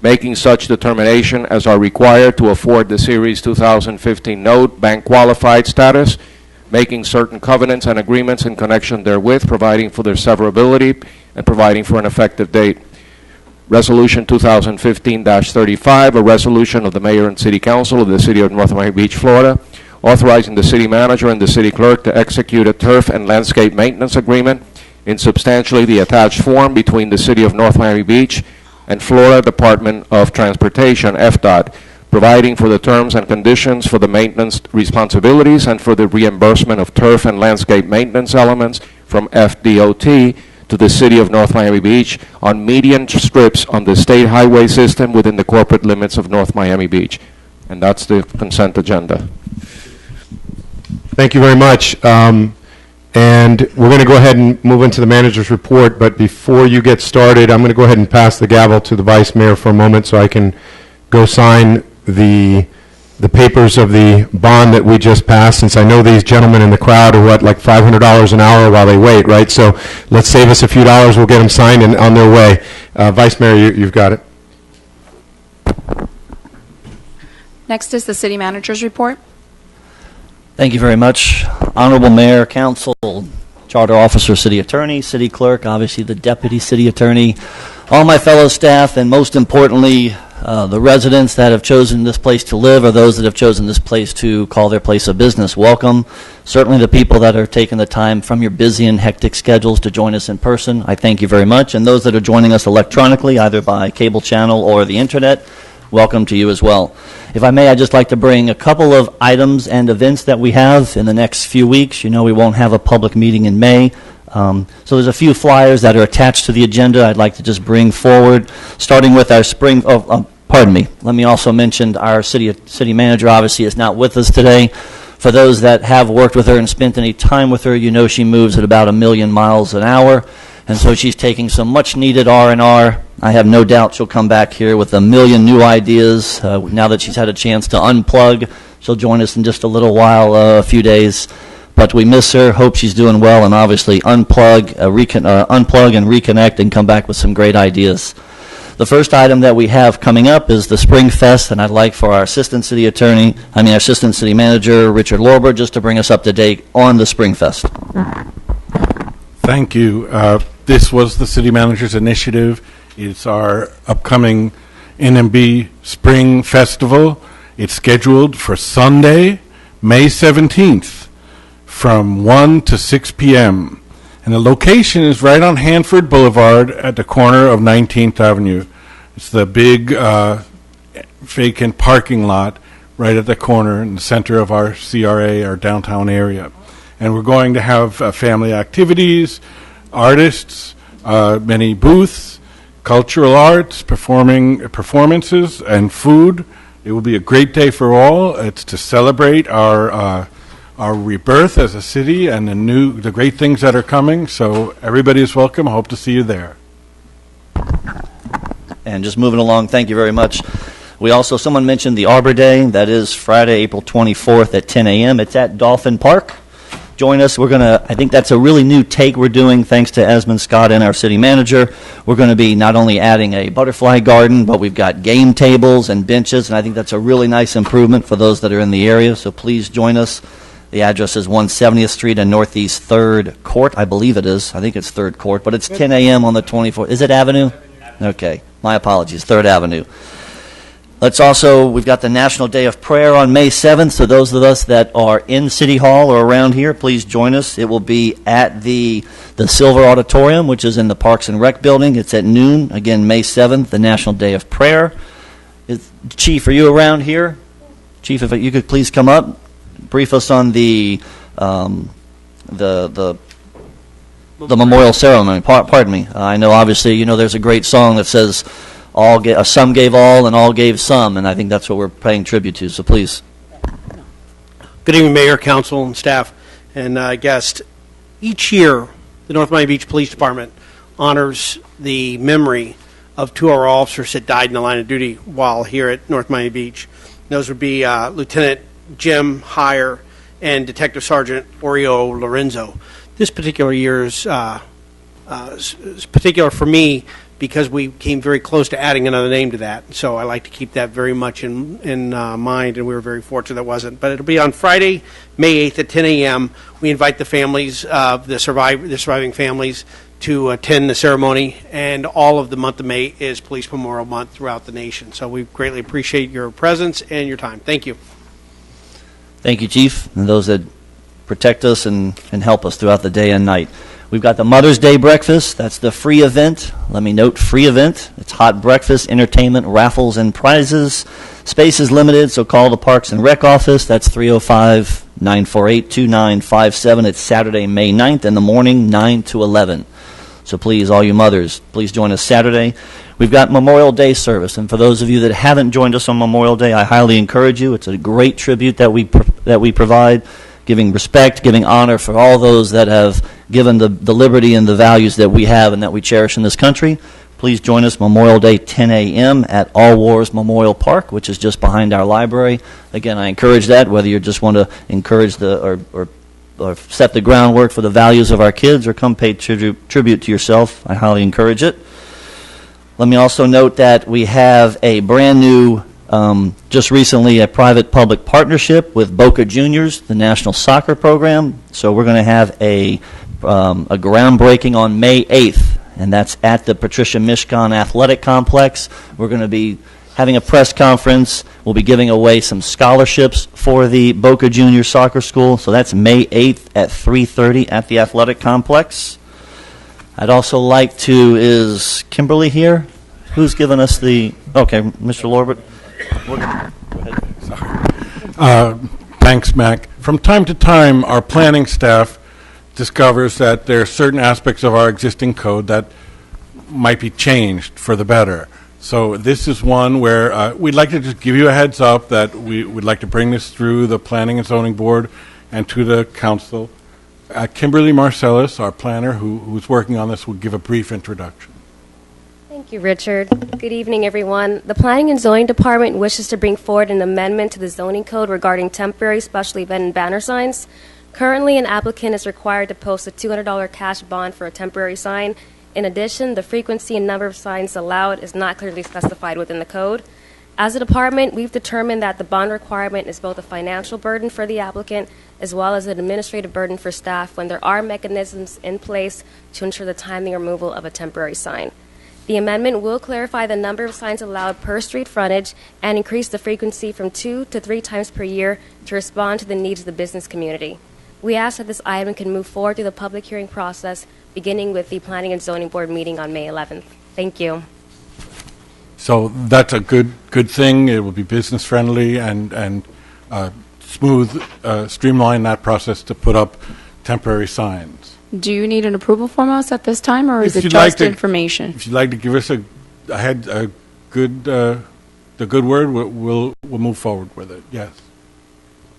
making such determination as are required to afford the Series 2015 note bank qualified status, making certain covenants and agreements in connection therewith, providing for their severability, and providing for an effective date. Resolution 2015-35, a resolution of the Mayor and City Council of the City of North Miami Beach, Florida, authorizing the city manager and the city clerk to execute a turf and landscape maintenance agreement in substantially the attached form between the City of North Miami Beach and Florida Department of Transportation, FDOT, providing for the terms and conditions for the maintenance responsibilities and for the reimbursement of turf and landscape maintenance elements from FDOT to the City of North Miami Beach on median strips on the state highway system within the corporate limits of North Miami Beach. And that's the consent agenda. Thank you very much. And we're going to go ahead and move into the manager's report, but before you get started, I'm going to go ahead and pass the gavel to the vice mayor for a moment so I can go sign the papers of the bond that we just passed, since I know these gentlemen in the crowd are, like $500 an hour while they wait, right? So let's save us a few dollars. We'll get them signed and on their way. Vice Mayor, you've got it. Next is the city manager's report. Thank you very much. Honorable Mayor, Council, Charter Officer, City Attorney, City Clerk, obviously the Deputy City Attorney, all my fellow staff, and most importantly, the residents that have chosen this place to live or those that have chosen this place to call their place of business. Welcome. Certainly the people that are taking the time from your busy and hectic schedules to join us in person, I thank you very much. And those that are joining us electronically, either by cable channel or the internet, welcome to you as well. If I may, I'd just like to bring a couple of items and events that we have in the next few weeks. You know, we won't have a public meeting in May. So there's a few flyers that are attached to the agenda I'd like to just bring forward, starting with our spring, pardon me, let me also mention our city manager obviously is not with us today. For those that have worked with her and spent any time with her, you know she moves at about 1 million miles an hour, and so she's taking some much needed R&R. I have no doubt she'll come back here with 1 million new ideas now that she's had a chance to unplug. She'll join us in just a little while, a few days. But we miss her, hope she's doing well, and obviously unplug and reconnect and come back with some great ideas. The first item that we have coming up is the Spring Fest, and I'd like for our Assistant City Manager, Richard Lorber, just to bring us up to date on the Spring Fest. Thank you. This was the City Manager's initiative. It's our upcoming NMB Spring Festival. It's scheduled for Sunday, May 17th, from 1 to 6 p.m. And the location is right on Hanford Boulevard at the corner of 19th Avenue. It's the big vacant parking lot right at the corner in the center of our CRA, our downtown area. And we're going to have family activities, artists, many booths, cultural arts, performances, and food. It will be a great day for all. It's to celebrate our rebirth as a city and the great things that are coming. So everybody is welcome. I hope to see you there. And just moving along, thank you very much. We also, someone mentioned the Arbor Day. That is Friday, April 24th at 10 a.m. It's at Dolphin Park. Join us. I think that's a really new take we're doing thanks to Esmond Scott and our city manager. We're going to be not only adding a butterfly garden, but we've got game tables and benches, and I think that's a really nice improvement for those that are in the area. So please join us. The address is 170th Street and Northeast 3rd Court. I believe it is. I think it's 3rd Court, but it's 10 a.m. on the 24th. Is it Avenue? Okay. My apologies. 3rd Avenue. We've got the National Day of Prayer on May 7th, so those of us that are in City Hall or around here, please join us. It will be at the Silver Auditorium, which is in the Parks and Rec building. It's at noon. Again, May 7th, the National Day of Prayer. Chief, are you around here? Chief, if you could please come up, brief us on the memorial ceremony. Pardon me. I know, obviously, there's a great song that says, some gave all and all gave some, and I think that's what we're paying tribute to, so please. Good evening, Mayor, Council, and staff, and guests. Each year, the North Miami Beach Police Department honors the memory of 2 of our officers that died in the line of duty while here at North Miami Beach. Those would be Lieutenant Jim Heyer and Detective Sergeant Oreo Lorenzo. This particular year is particular for me because we came very close to adding another name to that. So I like to keep that very much in mind, and we were very fortunate that wasn't. But it'll be on Friday, May 8th at 10 a.m. We invite the families, the surviving families, to attend the ceremony, and all of the month of May is Police Memorial Month throughout the nation. So we greatly appreciate your presence and your time. Thank you. Thank you, Chief, and those that protect us and help us throughout the day and night. We've got the Mother's Day breakfast. That's the free event. Let me note, free event. It's hot breakfast, entertainment, raffles, and prizes. Space is limited, so call the Parks and Rec office. That's 305-948-2957. It's Saturday, May 9th in the morning, 9 to 11. So please, all you mothers, please join us Saturday. We've got Memorial Day service, and for those of you that haven't joined us on Memorial Day, I highly encourage you. It's a great tribute that we provide. giving respect, giving honor for all those that have given the liberty and the values that we have and that we cherish in this country. Please join us Memorial Day, 10 a.m. at All Wars Memorial Park, which is just behind our library. Again, I encourage that, whether you just want to encourage or set the groundwork for the values of our kids or come pay tribute to yourself. I highly encourage it. Let me also note that we have a brand new, just recently, a private-public partnership with Boca Juniors, the national soccer program. So we're going to have a groundbreaking on May 8th, and that's at the Patricia Mishcon Athletic Complex. We're going to be having a press conference. We'll be giving away some scholarships for the Boca Juniors Soccer School. So that's May 8th at 3:30 at the Athletic Complex. I'd also like to, is Kimberly here? Who's given us the, okay, Mr. Lorbert. Go ahead. Thanks, Mac. From time to time, our planning staff discovers that there are certain aspects of our existing code that might be changed for the better. So this is one where we'd like to just give you a heads up that we would like to bring this through the Planning and Zoning Board and to the Council. Kimberly Marcellus, our planner who's working on this, will give a brief introduction. Thank you, Richard. Good evening, everyone. The Planning and Zoning Department wishes to bring forward an amendment to the zoning code regarding temporary special event and banner signs. Currently, an applicant is required to post a $200 cash bond for a temporary sign. In addition, the frequency and number of signs allowed is not clearly specified within the code. As a department, we've determined that the bond requirement is both a financial burden for the applicant as well as an administrative burden for staff when there are mechanisms in place to ensure the timely removal of a temporary sign. The amendment will clarify the number of signs allowed per street frontage and increase the frequency from 2 to 3 times per year to respond to the needs of the business community. We ask that this item can move forward through the public hearing process, beginning with the Planning and Zoning Board meeting on May 11th. Thank you. So that's a good thing. It will be business friendly and smooth, streamline that process to put up temporary signs. Do you need an approval from us at this time, or is it just information? If you'd like to give us the good word, we'll move forward with it. Yes.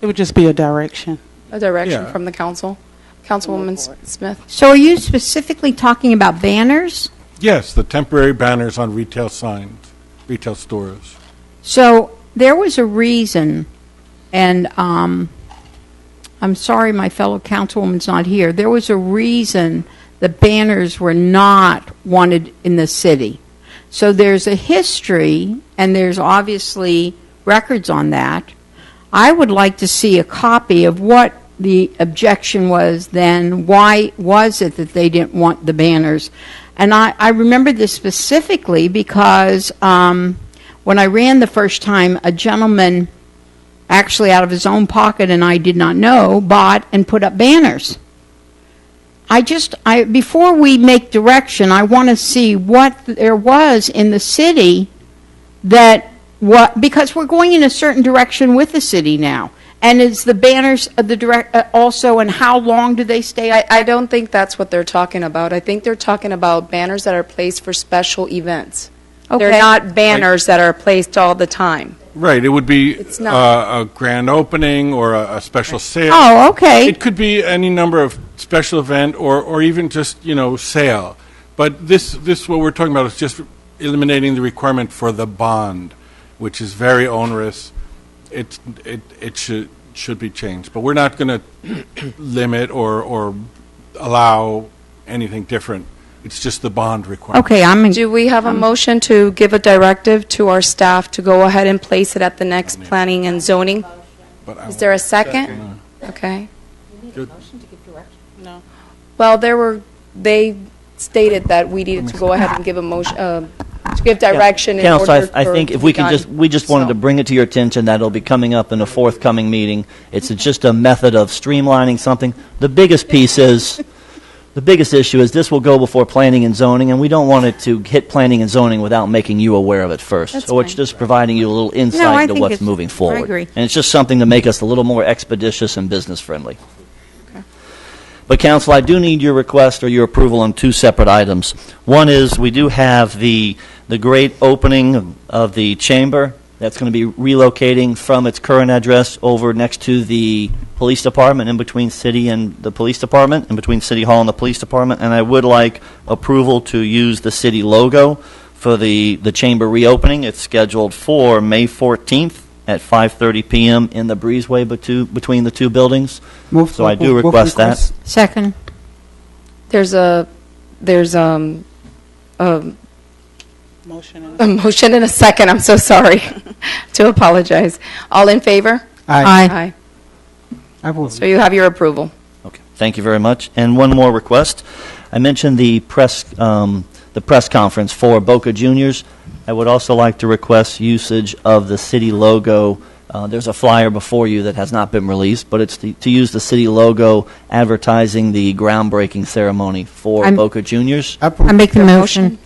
It would just be a direction. A direction from the council. Councilwoman Smith. So are you specifically talking about banners? Yes, the temporary banners on retail signs, retail stores. So there was a reason, and I'm sorry my fellow councilwoman's not here. There was a reason the banners were not wanted in the city. So there's a history, and there's obviously records on that. I would like to see a copy of what the objection was then. Why was it that they didn't want the banners? And I remember this specifically because when I ran the first time, a gentleman, actually out of his own pocket, and I did not know, bought and put up banners. Before we make direction, I want to see what there was in the city because we're going in a certain direction with the city now. And is the banners also, and how long do they stay? I don't think that's what they're talking about. I think they're talking about banners that are placed for special events. Okay. They're not banners that are placed all the time. Right. It would be a grand opening or a special sale. Oh, okay. It could be any number of special event or even just, sale. But this what we're talking about is just eliminating the requirement for the bond, which is very onerous. It should be changed, but we're not going to limit or allow anything different. It's just the bond requirement. Okay, do we have a motion to give a directive to our staff to go ahead and place it at the next planning and zoning? Is there a second? Okay. Good. No. Well, they stated that we needed to go ahead and give a motion. To give direction. Yeah. Council, I think if we just wanted to bring it to your attention that it'll be coming up in a forthcoming meeting. It's just a method of streamlining something. The biggest issue is this will go before planning and zoning, and we don't want it to hit planning and zoning without making you aware of it first. That's so fine. It's just providing you a little insight into what's moving forward. I agree. And it's just something to make us a little more expeditious and business friendly. But, Council, I do need your request or your approval on 2 separate items. One is we do have the great opening of the chamber that's going to be relocating from its current address over next to the police department, in between city and the police department, in between City Hall and the police department. And I would like approval to use the city logo for the chamber reopening. It's scheduled for May 14th at 5:30 p.m. in the breezeway between the two buildings. So I do request that. Second. There's a motion and a second. I'm so sorry to apologize. All in favor? Aye. Aye. So you have your approval. Okay, thank you very much. And one more request. I mentioned the press conference for Boca Juniors. I would also like to request usage of the city logo. There's a flyer before you that has not been released, but it's to use the city logo advertising the groundbreaking ceremony for Boca Juniors. I make the motion.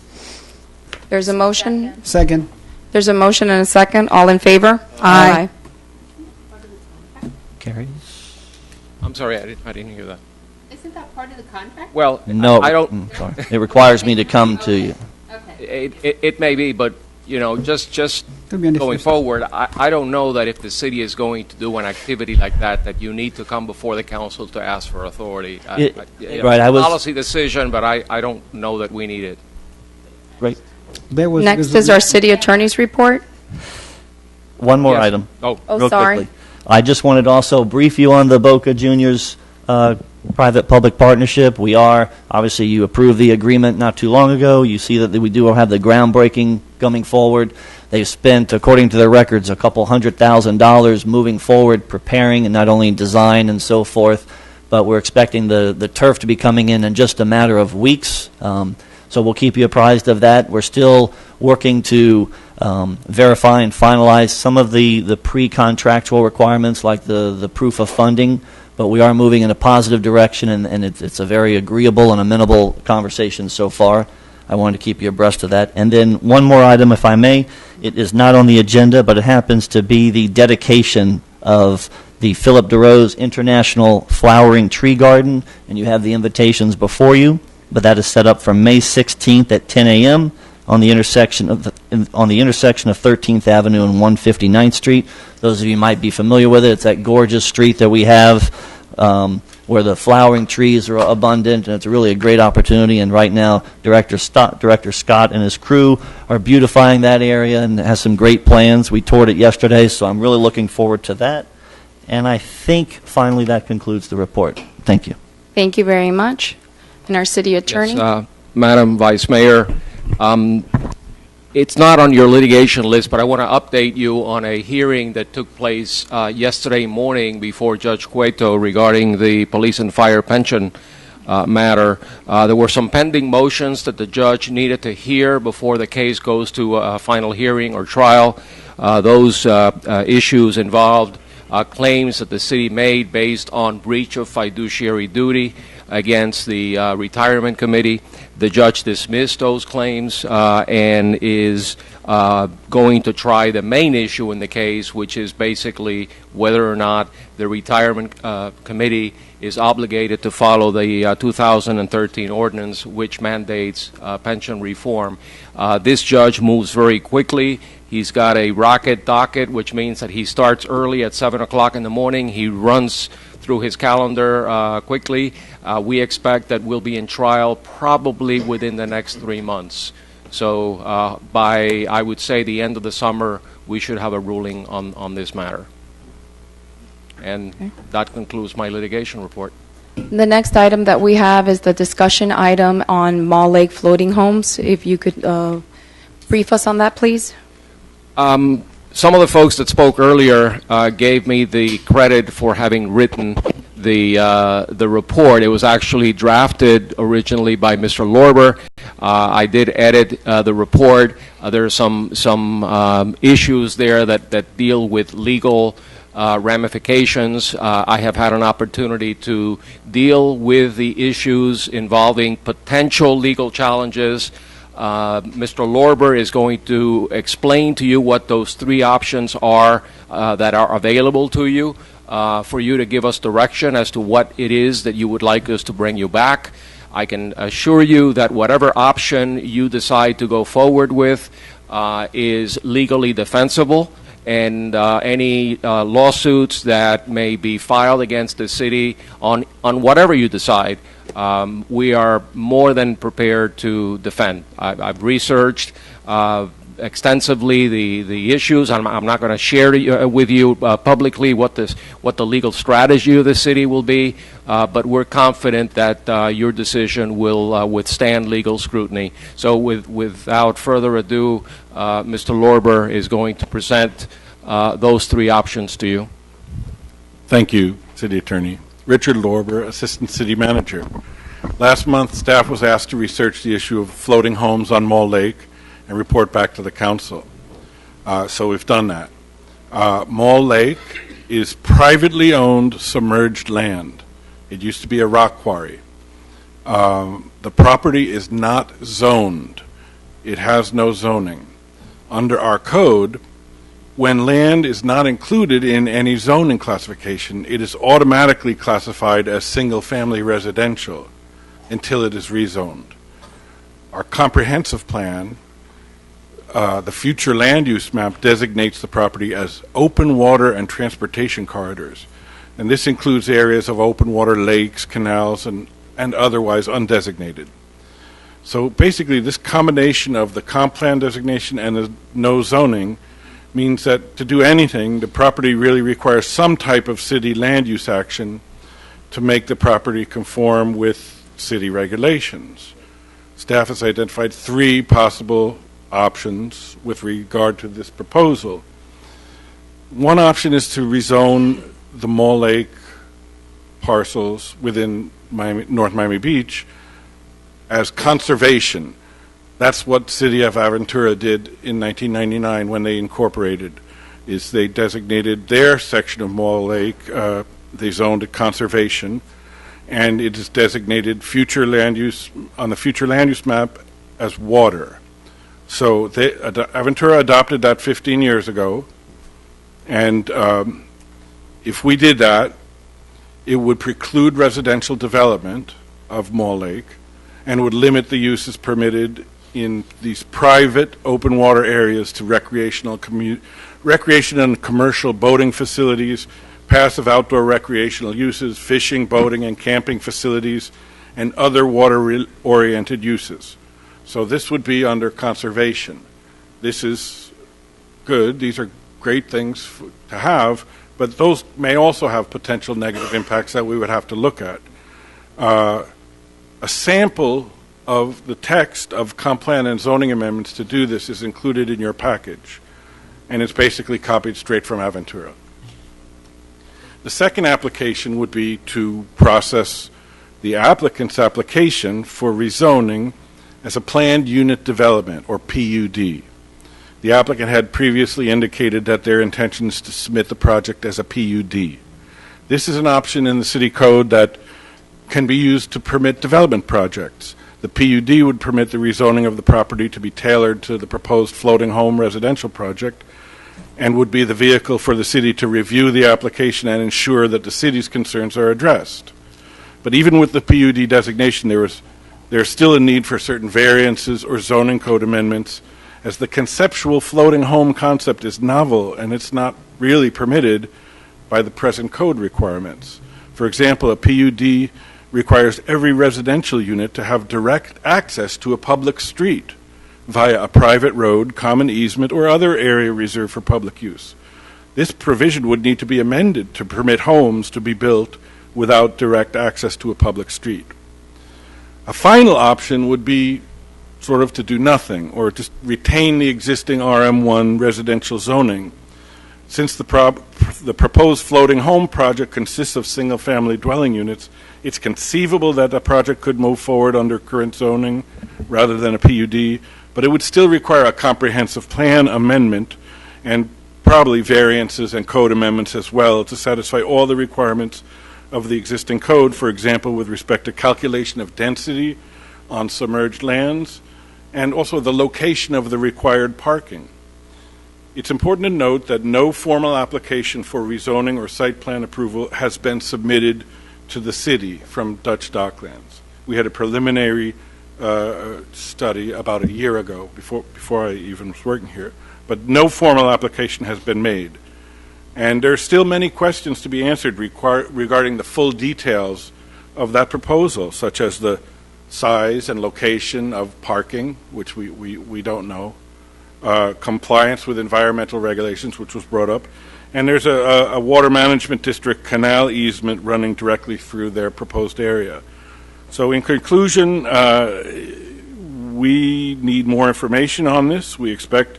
There's a motion. Second. There's a motion and a second. All in favor? Aye. Carries. I'm sorry, I didn't hear that. Isn't that part of the contract? Well, No, I don't. sorry. It requires me to come to you. It may be, but just going forward, I don't know that if the city is going to do an activity like that you need to come before the council to ask for authority. Right, I was policy decision, but I don't know that we need it. Right. Next is our city attorney's report. One more Yes. item. Oh, real sorry. quickly. I just wanted to also brief you on the Boca Juniors private-public partnership. We are, obviously, you approved the agreement not too long ago. You see that we do have the groundbreaking coming forward. They've spent, according to their records, a couple $100,000 moving forward, preparing, and not only design and so forth, but we're expecting the turf to be coming in just a matter of weeks. So we'll keep you apprised of that. We're still working to verify and finalize some of the pre-contractual requirements, like the proof of funding, but we are moving in a positive direction, and it's a very agreeable and amenable conversation so far. I wanted to keep you abreast of that. And then one more item, if I may. It is not on the agenda, but it happens to be the dedication of the Philip DeRose International Flowering Tree Garden, and you have the invitations before you. But that is set up for May 16th at 10 a.m. on the intersection of 13th Avenue and 159th Street. Those of you might be familiar with it. It's that gorgeous street that we have where the flowering trees are abundant, and it's really a great opportunity. And right now, Director Scott and his crew are beautifying that area and has some great plans. We toured it yesterday, so I'm really looking forward to that. And I think finally that concludes the report. Thank you. Thank you very much. And our city attorney. Yes, Madam Vice Mayor, it's not on your litigation list, but I want to update you on a hearing that took place yesterday morning before Judge Cueto regarding the police and fire pension matter. There were some pending motions that the judge needed to hear before the case goes to a final hearing or trial. Those issues involved claims that the city made based on breach of fiduciary duty against the retirement committee. The judge dismissed those claims and is going to try the main issue in the case, which is basically whether or not the retirement committee is obligated to follow the 2013 ordinance, which mandates pension reform. This judge moves very quickly. He's got a rocket docket, which means that he starts early at 7 o'clock in the morning. He runs through his calendar quickly. We expect that we'll be in trial probably within the next 3 months. So by, I would say, the end of the summer, we should have a ruling on this matter. And that concludes my litigation report. The next item that we have is the discussion item on Mall Lake floating homes. If you could brief us on that, please. Some of the folks that spoke earlier gave me the credit for having written the report. It was actually drafted originally by Mr. Lorber. I did edit the report. There are some issues there that deal with legal ramifications. I have had an opportunity to deal with the issues involving potential legal challenges. Mr. Lorber is going to explain to you what those three options are that are available to you for you to give us direction as to what it is that you would like us to bring you back. I can assure you that whatever option you decide to go forward with is legally defensible. and any lawsuits that may be filed against the city on whatever you decide. We are more than prepared to defend. I've researched extensively the issues. I'm not going to share with you publicly what the legal strategy of the city will be, but we're confident that your decision will withstand legal scrutiny. So without further ado, Mr. Lorber is going to present those three options to you. Thank you, City Attorney. Richard Lorber, Assistant City Manager. Last month, staff was asked to research the issue of floating homes on Mall Lake and report back to the council. So we've done that. Mall Lake is privately owned submerged land. It used to be a rock quarry. The property is not zoned. It has no zoning. Under our code, when land is not included in any zoning classification, it is automatically classified as single-family residential until it is rezoned. Our comprehensive plan, the future land use map, designates the property as open water and transportation corridors. And this includes areas of open water lakes, canals, and otherwise undesignated. So basically, this combination of the comp plan designation and the no zoning means that to do anything, the property really requires some type of city land use action to make the property conform with city regulations. Staff has identified three possible options with regard to this proposal. One option is to rezone the Mall Lake parcels within North Miami Beach as conservation. That's what City of Aventura did in 1999 when they incorporated, is they designated their section of Mall Lake, they zoned it conservation, and it is designated future land use, on the future land use map, as water. So Aventura adopted that 15 years ago, and if we did that, it would preclude residential development of Mall Lake and would limit the uses permitted in these private open water areas to recreation and commercial boating facilities, passive outdoor recreational uses, fishing, boating, and camping facilities, and other water-oriented uses. So this would be under conservation. This is good. These are great things to have, but those may also have potential negative impacts that we would have to look at. A sample of the text of comp plan and zoning amendments to do this is included in your package, and it's basically copied straight from Aventura. The second application would be to process the applicant's application for rezoning as a planned unit development, or PUD. The applicant had previously indicated that their intention is to submit the project as a PUD. This is an option in the city code that can be used to permit development projects. The PUD would permit the rezoning of the property to be tailored to the proposed floating home residential project and would be the vehicle for the city to review the application and ensure that the city's concerns are addressed. But even with the PUD designation, there's still a need for certain variances or zoning code amendments, as the conceptual floating home concept is novel and it's not really permitted by the present code requirements. For example, a PUD requires every residential unit to have direct access to a public street via a private road, common easement, or other area reserved for public use. This provision would need to be amended to permit homes to be built without direct access to a public street. A final option would be sort of to do nothing, or just retain the existing RM1 residential zoning. Since the proposed floating home project consists of single-family dwelling units, it's conceivable that the project could move forward under current zoning rather than a PUD, but it would still require a comprehensive plan amendment and probably variances and code amendments as well to satisfy all the requirements of the existing code, for example, with respect to calculation of density on submerged lands and also the location of the required parking. It's important to note that no formal application for rezoning or site plan approval has been submitted to the city from Dutch Docklands. We had a preliminary study about a year ago, before I even was working here, but no formal application has been made. And there are still many questions to be answered regarding the full details of that proposal, such as the size and location of parking, which we don't know, compliance with environmental regulations, which was brought up, and there's a water management district canal easement running directly through their proposed area. So in conclusion, we need more information on this. We expect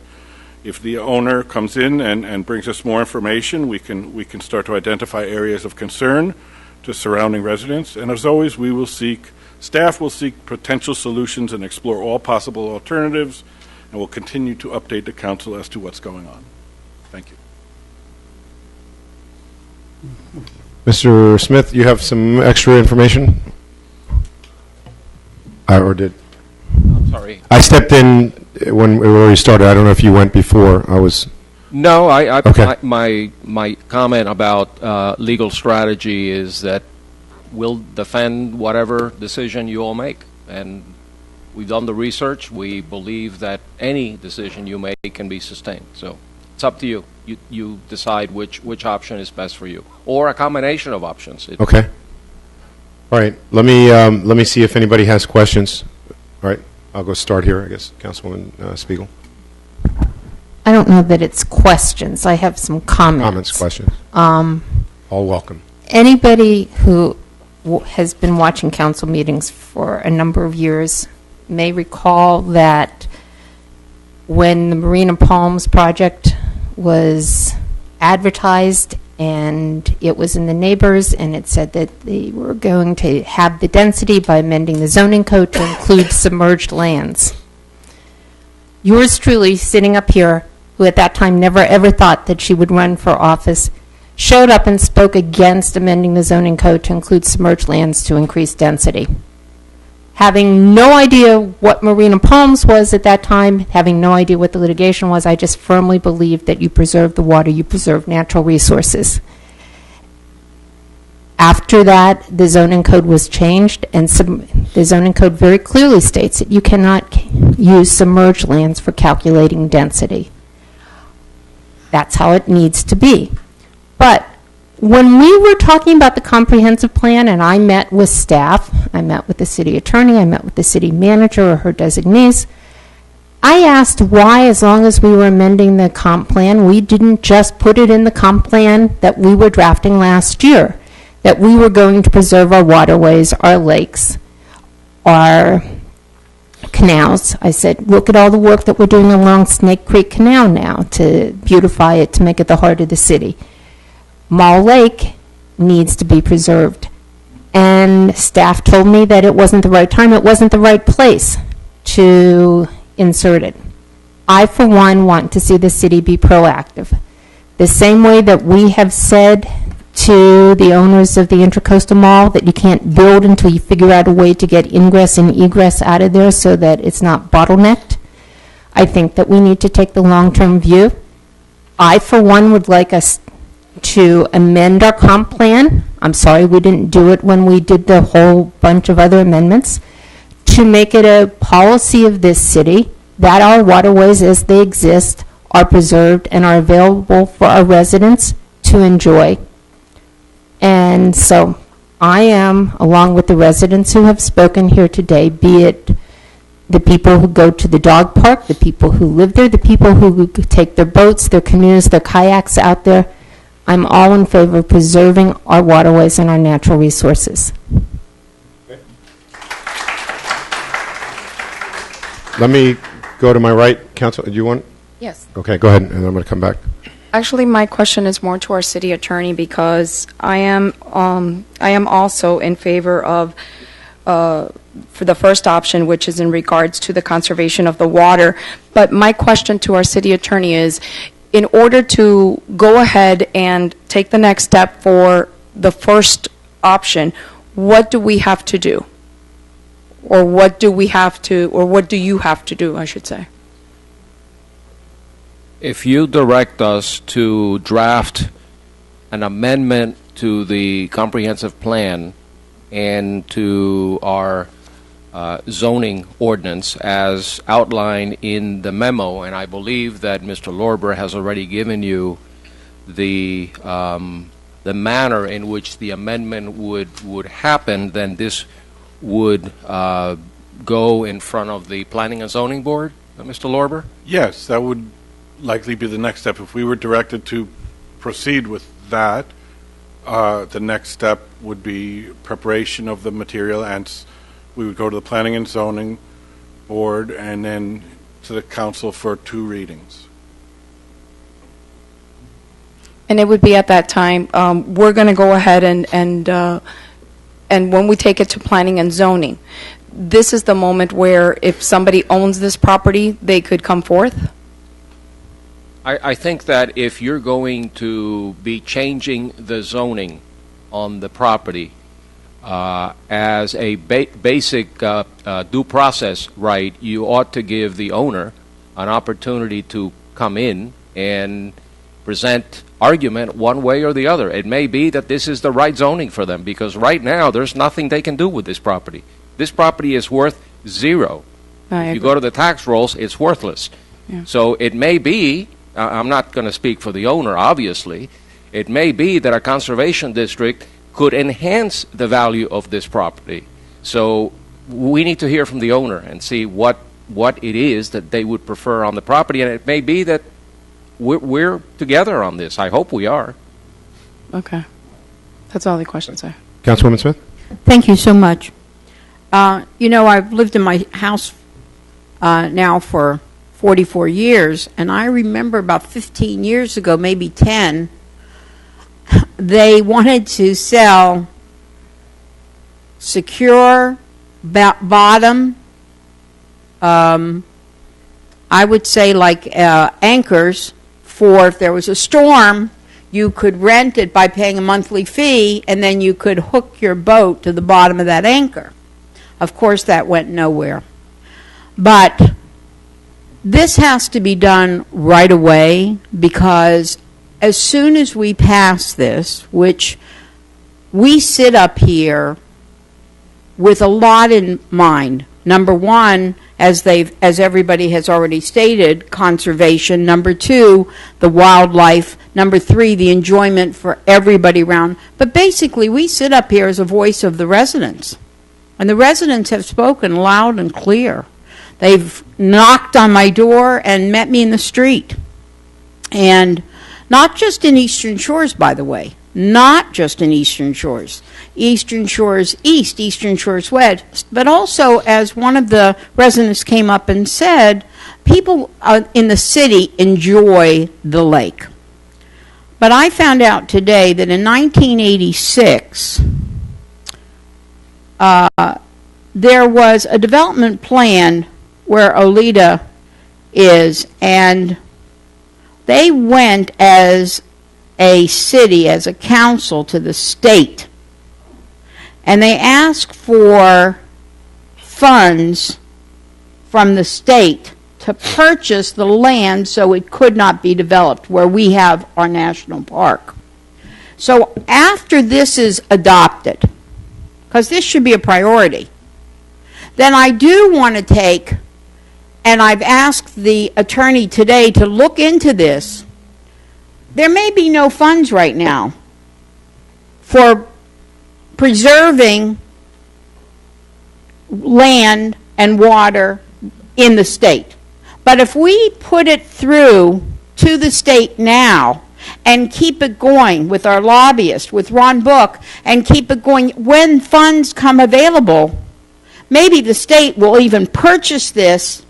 if the owner comes in and brings us more information, we can start to identify areas of concern to surrounding residents. And as always, staff will seek potential solutions and explore all possible alternatives, and will continue to update the council as to what's going on. Thank you. Mr. Smith, you have some extra information? Or did? I'm sorry. I stepped in when we already started. I don't know if you went before. No, Okay. my comment about legal strategy is that we'll defend whatever decision you all make. And we've done the research. We believe that any decision you make can be sustained. So it's up to you. You decide which option is best for you, or a combination of options. Okay. All right. Let me see if anybody has questions. All right. I'll go start here, I guess. Councilwoman Spiegel. I don't know that it's questions. I have some comments. Comments, questions. All welcome. Anybody who has been watching council meetings for a number of years may recall that when the Marina Palms project was advertised and it was in the neighbors and it said that they were going to have the density by amending the zoning code to include submerged lands. Yours truly, sitting up here, who at that time never ever thought that she would run for office, showed up and spoke against amending the zoning code to include submerged lands to increase density. Having no idea what Marina Palms was at that time, having no idea what the litigation was, I just firmly believed that you preserve the water, you preserve natural resources. After that, the zoning code was changed, and the zoning code very clearly states that you cannot use submerged lands for calculating density. That's how it needs to be. But when we were talking about the comprehensive plan and I met with staff, I met with the city attorney, I met with the city manager or her designees, I asked why, as long as we were amending the comp plan, we didn't just put it in the comp plan that we were drafting last year, that we were going to preserve our waterways, our lakes, our canals. I said, look at all the work that we're doing along Snake Creek Canal now to beautify it, to make it the heart of the city. Mall Lake needs to be preserved. And staff told me that it wasn't the right time, it wasn't the right place to insert it. I, for one, want to see the city be proactive. The same way that we have said to the owners of the Intracoastal Mall that you can't build until you figure out a way to get ingress and egress out of there so that it's not bottlenecked. I think that we need to take the long-term view. I, for one, would like us to amend our comp plan. I'm sorry we didn't do it when we did the whole bunch of other amendments, to make it a policy of this city that our waterways as they exist are preserved and are available for our residents to enjoy. And so I am, along with the residents who have spoken here today, be it the people who go to the dog park, the people who live there, the people who take their boats, their canoes, their kayaks out there, I'm all in favor of preserving our waterways and our natural resources. Let me go to my right. Council, do you want? Yes. Okay, go ahead, and I'm going to come back. Actually, my question is more to our city attorney because I am also in favor of for the first option, which is in regards to the conservation of the water. But my question to our city attorney is, in order to go ahead and take the next step for the first option, what do we have to do? Or what do we have to, or what do you have to do, I should say? If you direct us to draft an amendment to the comprehensive plan and to our zoning ordinance as outlined in the memo, and I believe that Mr. Lorber has already given you the manner in which the amendment would happen. Then this would go in front of the Planning and Zoning Board, Mr. Lorber? Yes, that would likely be the next step. If we were directed to proceed with that, the next step would be preparation of the material, and we would go to the Planning and Zoning Board and then to the Council for 2 readings. And it would be at that time, we're going to go ahead and when we take it to planning and zoning, this is the moment where if somebody owns this property, they could come forth? I think that if you're going to be changing the zoning on the property as a basic due process right, you ought to give the owner an opportunity to come in and present argument one way or the other. It may be that this is the right zoning for them, because right now there's nothing they can do with this property. This property is worth 0. If you go to the tax rolls, it's worthless. Yeah. So it may be, I'm not going to speak for the owner, obviously, it may be that a conservation district could enhance the value of this property. So we need to hear from the owner and see what it is that they would prefer on the property, and it may be that we're together on this. I hope we are. Okay. That's all the questions I have. Councilwoman Smith? Thank you so much. You know, I've lived in my house now for 44 years, and I remember about 15 years ago, maybe 10, they wanted to sell secure bottom, I would say like anchors for if there was a storm, you could rent it by paying a monthly fee, and then you could hook your boat to the bottom of that anchor. Of course, that went nowhere. But this has to be done right away, because as soon as we pass this, which we sit up here with a lot in mind. Number one, as everybody has already stated, conservation. Number 2, the wildlife. Number 3, the enjoyment for everybody around. But basically, we sit up here as a voice of the residents. And the residents have spoken loud and clear. They've knocked on my door and met me in the street. And not just in Eastern Shores, by the way. Not just in Eastern Shores. Eastern Shores East, Eastern Shores West. But also, as one of the residents came up and said, people in the city enjoy the lake. But I found out today that in 1986, there was a development plan where Oleta is, and they went as a city, as a council, to the state, and they asked for funds from the state to purchase the land so it could not be developed where we have our national park. So after this is adopted, because this should be a priority, then I do want to take, and I've asked the attorney today to look into this. There may be no funds right now for preserving land and water in the state. But if we put it through to the state now and keep it going with our lobbyist, with Ron Book, and keep it going, when funds come available, maybe the state will even purchase this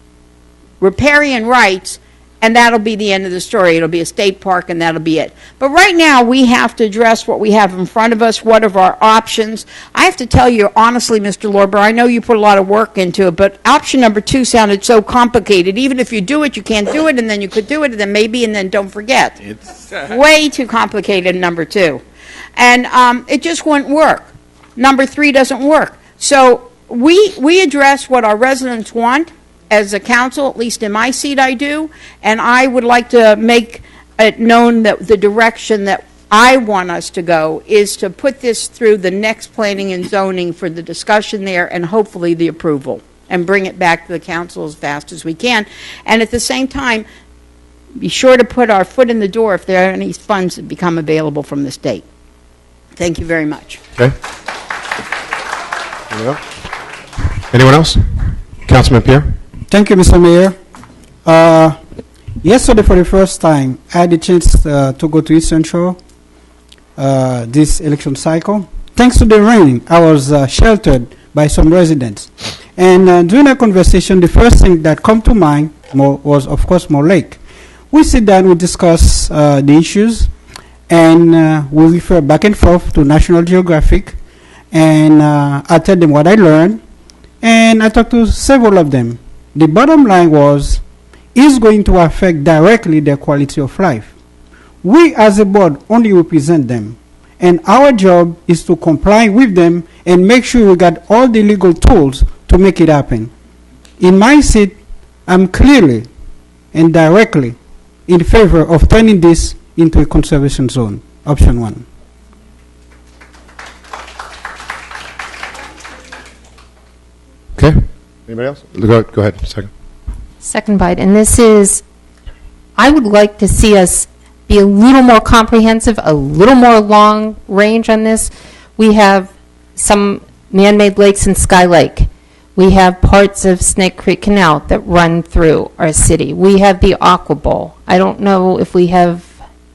riparian rights, and that'll be the end of the story. It'll be a state park, and that'll be it. But right now, we have to address what we have in front of us, what are our options. I have to tell you, honestly, Mr. Lorber, I know you put a lot of work into it, but option number 2 sounded so complicated. Even if you do it, you can't do it, and then you could do it, and then maybe, and then don't forget. It's way too complicated, number 2. And it just wouldn't work. Number 3 doesn't work. So we address what our residents want. As a council, at least in my seat I do, and I would like to make it known that the direction that I want us to go is to put this through the next planning and zoning for the discussion there and hopefully the approval, and bring it back to the council as fast as we can. And at the same time, be sure to put our foot in the door if there are any funds that become available from the state. Thank you very much. Okay. Anyone else? Councilman Pierre? Thank you, Mr. Mayor. Yesterday, for the first time, I had the chance to go to East Central this election cycle. Thanks to the rain, I was sheltered by some residents. And during a conversation, the first thing that come to mind was, of course, Moore Lake. We sit down, we discuss the issues, and we refer back and forth to National Geographic, and I tell them what I learned, and I talked to several of them. The bottom line was, it's going to affect directly their quality of life. We as a board only represent them, and our job is to comply with them and make sure we got all the legal tools to make it happen. In my seat, I'm clearly and directly in favor of turning this into a conservation zone, option 1. Okay. Anybody else? Go ahead. Second. Second bite. And this is, I would like to see us be a little more comprehensive, a little more long range on this. We have some man-made lakes in Sky Lake. We have parts of Snake Creek Canal that run through our city. We have the Aqua Bowl. I don't know if we have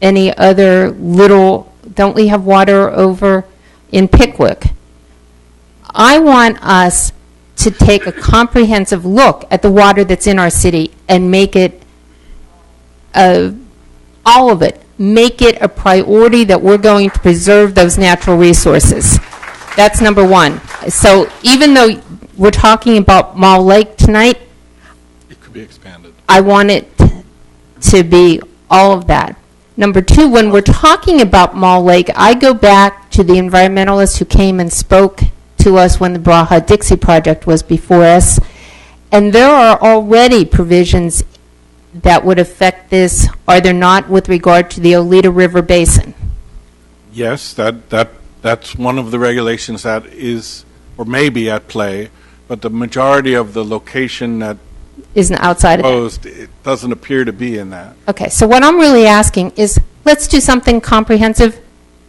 any other little, don't we have water over in Pickwick? I want us to take a comprehensive look at the water that's in our city and make it, all of it, make it a priority that we're going to preserve those natural resources. That's number one. So even though we're talking about Mall Lake tonight, It could be expanded. I want it to be all of that. Number two, when we're talking about Mall Lake, I go back to the environmentalists who came and spoke to us when the Braha-Dixie project was before us, and there are already provisions that would affect this, are there not, with regard to the Oleta River Basin? Yes, that's one of the regulations that is or may be at play, but the majority of the location that Isn't outside of that. proposed, it doesn't appear to be in that. Okay, so what I'm really asking is, let's do something comprehensive,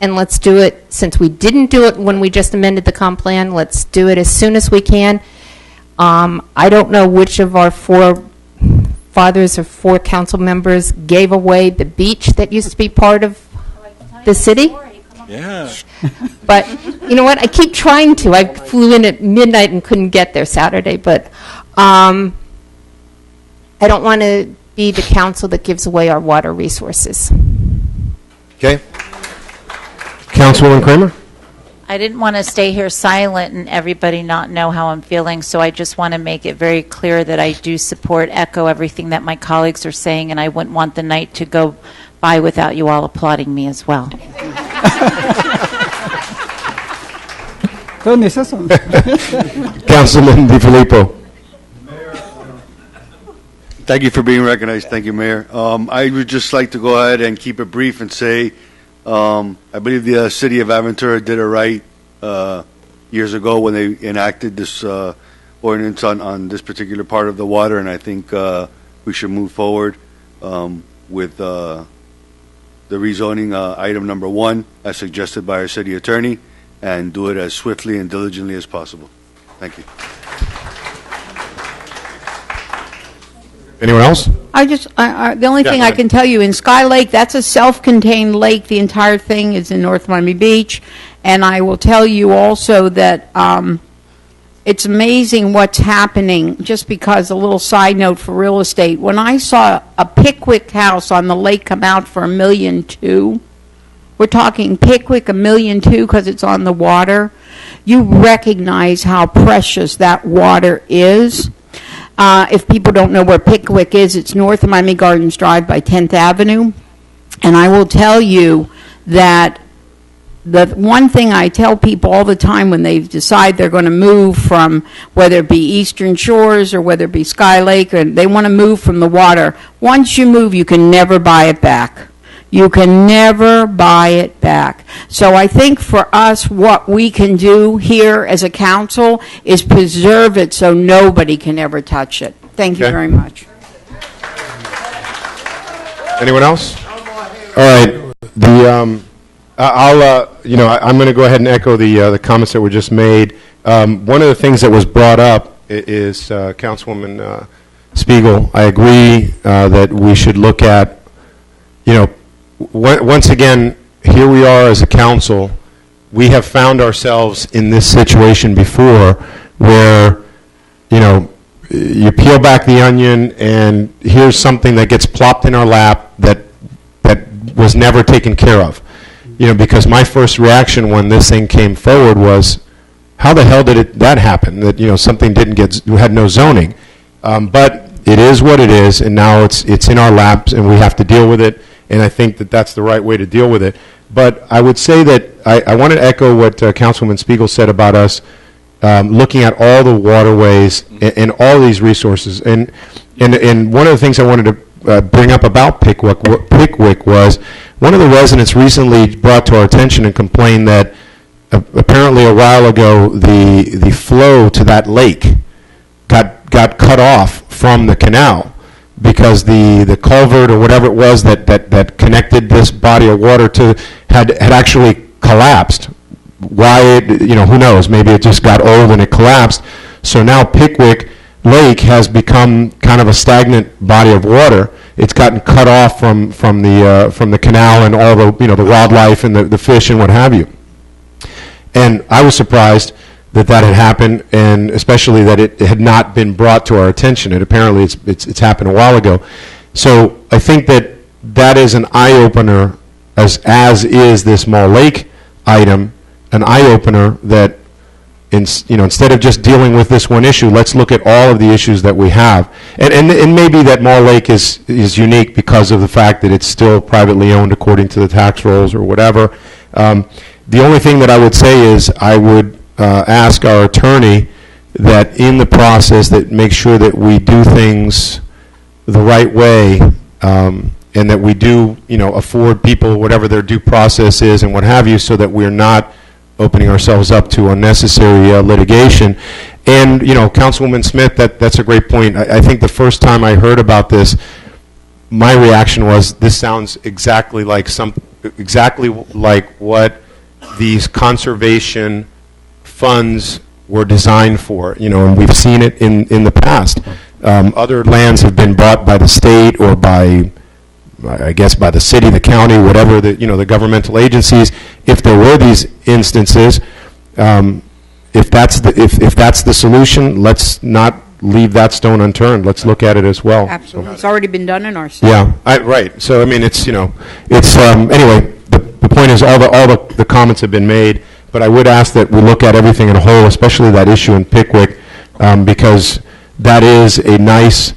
and let's do it, since we didn't do it when we just amended the comp plan, let's do it as soon as we can. I don't know which of our four fathers or four council members gave away the beach that used to be part of the city. Yeah. But you know what? I keep trying to. I flew in at midnight and couldn't get there Saturday. But I don't want to be the council that gives away our water resources. Okay. Councilwoman Kramer? I didn't want to stay here silent and everybody not know how I'm feeling, so I just want to make it very clear that I do echo everything that my colleagues are saying, and I wouldn't want the night to go by without you all applauding me as well. Councilman DiFilippo. Thank you for being recognized. Thank you, Mayor. I would just like to go ahead and keep it brief and say I believe the city of Aventura did it right years ago when they enacted this ordinance on this particular part of the water, and I think we should move forward with the rezoning item number 1 as suggested by our city attorney, and do it as swiftly and diligently as possible. Thank you. Anyone else? The only Yeah, thing go I ahead. can tell you, in Sky Lake, that's a self-contained lake. The entire thing is in North Miami Beach. And I will tell you also that it's amazing what's happening, just because, a little side note for real estate. When I saw a Pickwick house on the lake come out for $1.2 million, we're talking Pickwick $1.2 million because it's on the water, you recognize how precious that water is. If people don't know where Pickwick is, it's north of Miami Gardens Drive by 10th Avenue. And I will tell you that the one thing I tell people all the time when they decide they're going to move from, whether it be Eastern Shores or whether it be Sky Lake, or they want to move from the water, once you move, you can never buy it back. You can never buy it back. So I think for us, what we can do here as a council is preserve it so nobody can ever touch it. Thank you Okay. very much. Anyone else? All right. I'm going to go ahead and echo the comments that were just made. One of the things that was brought up is Councilwoman Spiegel. I agree that we should look at, once again, here we are as a council. We have found ourselves in this situation before where, you peel back the onion and here's something that gets plopped in our lap that was never taken care of. Because my first reaction when this thing came forward was, how the hell did that happen? That, something had no zoning. But it is what it is, and now it's in our laps, and we have to deal with it, and I think that that's the right way to deal with it. But I would say that I want to echo what Councilwoman Spiegel said about us looking at all the waterways and all these resources. And one of the things I wanted to bring up about Pickwick was one of the residents recently brought to our attention and complained that apparently a while ago the flow to that lake got cut off from the canal because the culvert or whatever it was that connected this body of water to had actually collapsed. Why who knows? Maybe it just got old and it collapsed. So now Pickwick Lake has become kind of a stagnant body of water. It's gotten cut off from the canal and all the wildlife and the fish and what have you. And I was surprised that had happened, and especially that it had not been brought to our attention. Apparently it's happened a while ago. So I think that is an eye opener, as is this Mall Lake item, an eye opener that instead of just dealing with this one issue, let's look at all of the issues that we have. And maybe that Mall Lake is unique because of the fact that it's still privately owned according to the tax rolls or whatever. The only thing that I would say is I would ask our attorney that in the process that make sure that we do things the right way and that we do afford people whatever their due process is and what have you, so that we're not opening ourselves up to unnecessary litigation. And Councilwoman Smith, that's a great point. I think the first time I heard about this, my reaction was, this sounds exactly like what these conservation funds were designed for. And we've seen it in the past. Other lands have been bought by the state or by, I guess, by the city, the county, whatever the governmental agencies. If there were these instances, if that's the solution, let's not leave that stone unturned. Let's look at it as well. Absolutely, it's already been done in our state. Yeah, right. So I mean, it's anyway. The point is, all the comments have been made, but I would ask that we look at everything in a whole, especially that issue in Pickwick, because that is a nice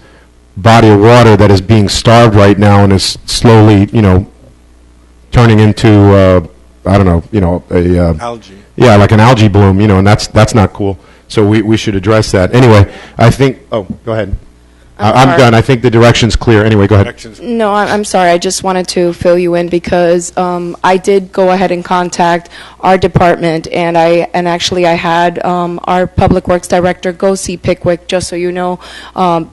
body of water that is being starved right now and is slowly, turning into, algae. Yeah, like an algae bloom, and that's not cool. So we should address that. Anyway, I think. Oh, go ahead. I'm done. I think the direction's clear. Anyway, go ahead. No, I'm sorry. I just wanted to fill you in because I did go ahead and contact our department, and actually I had our Public Works Director go see Pickwick, just so you know,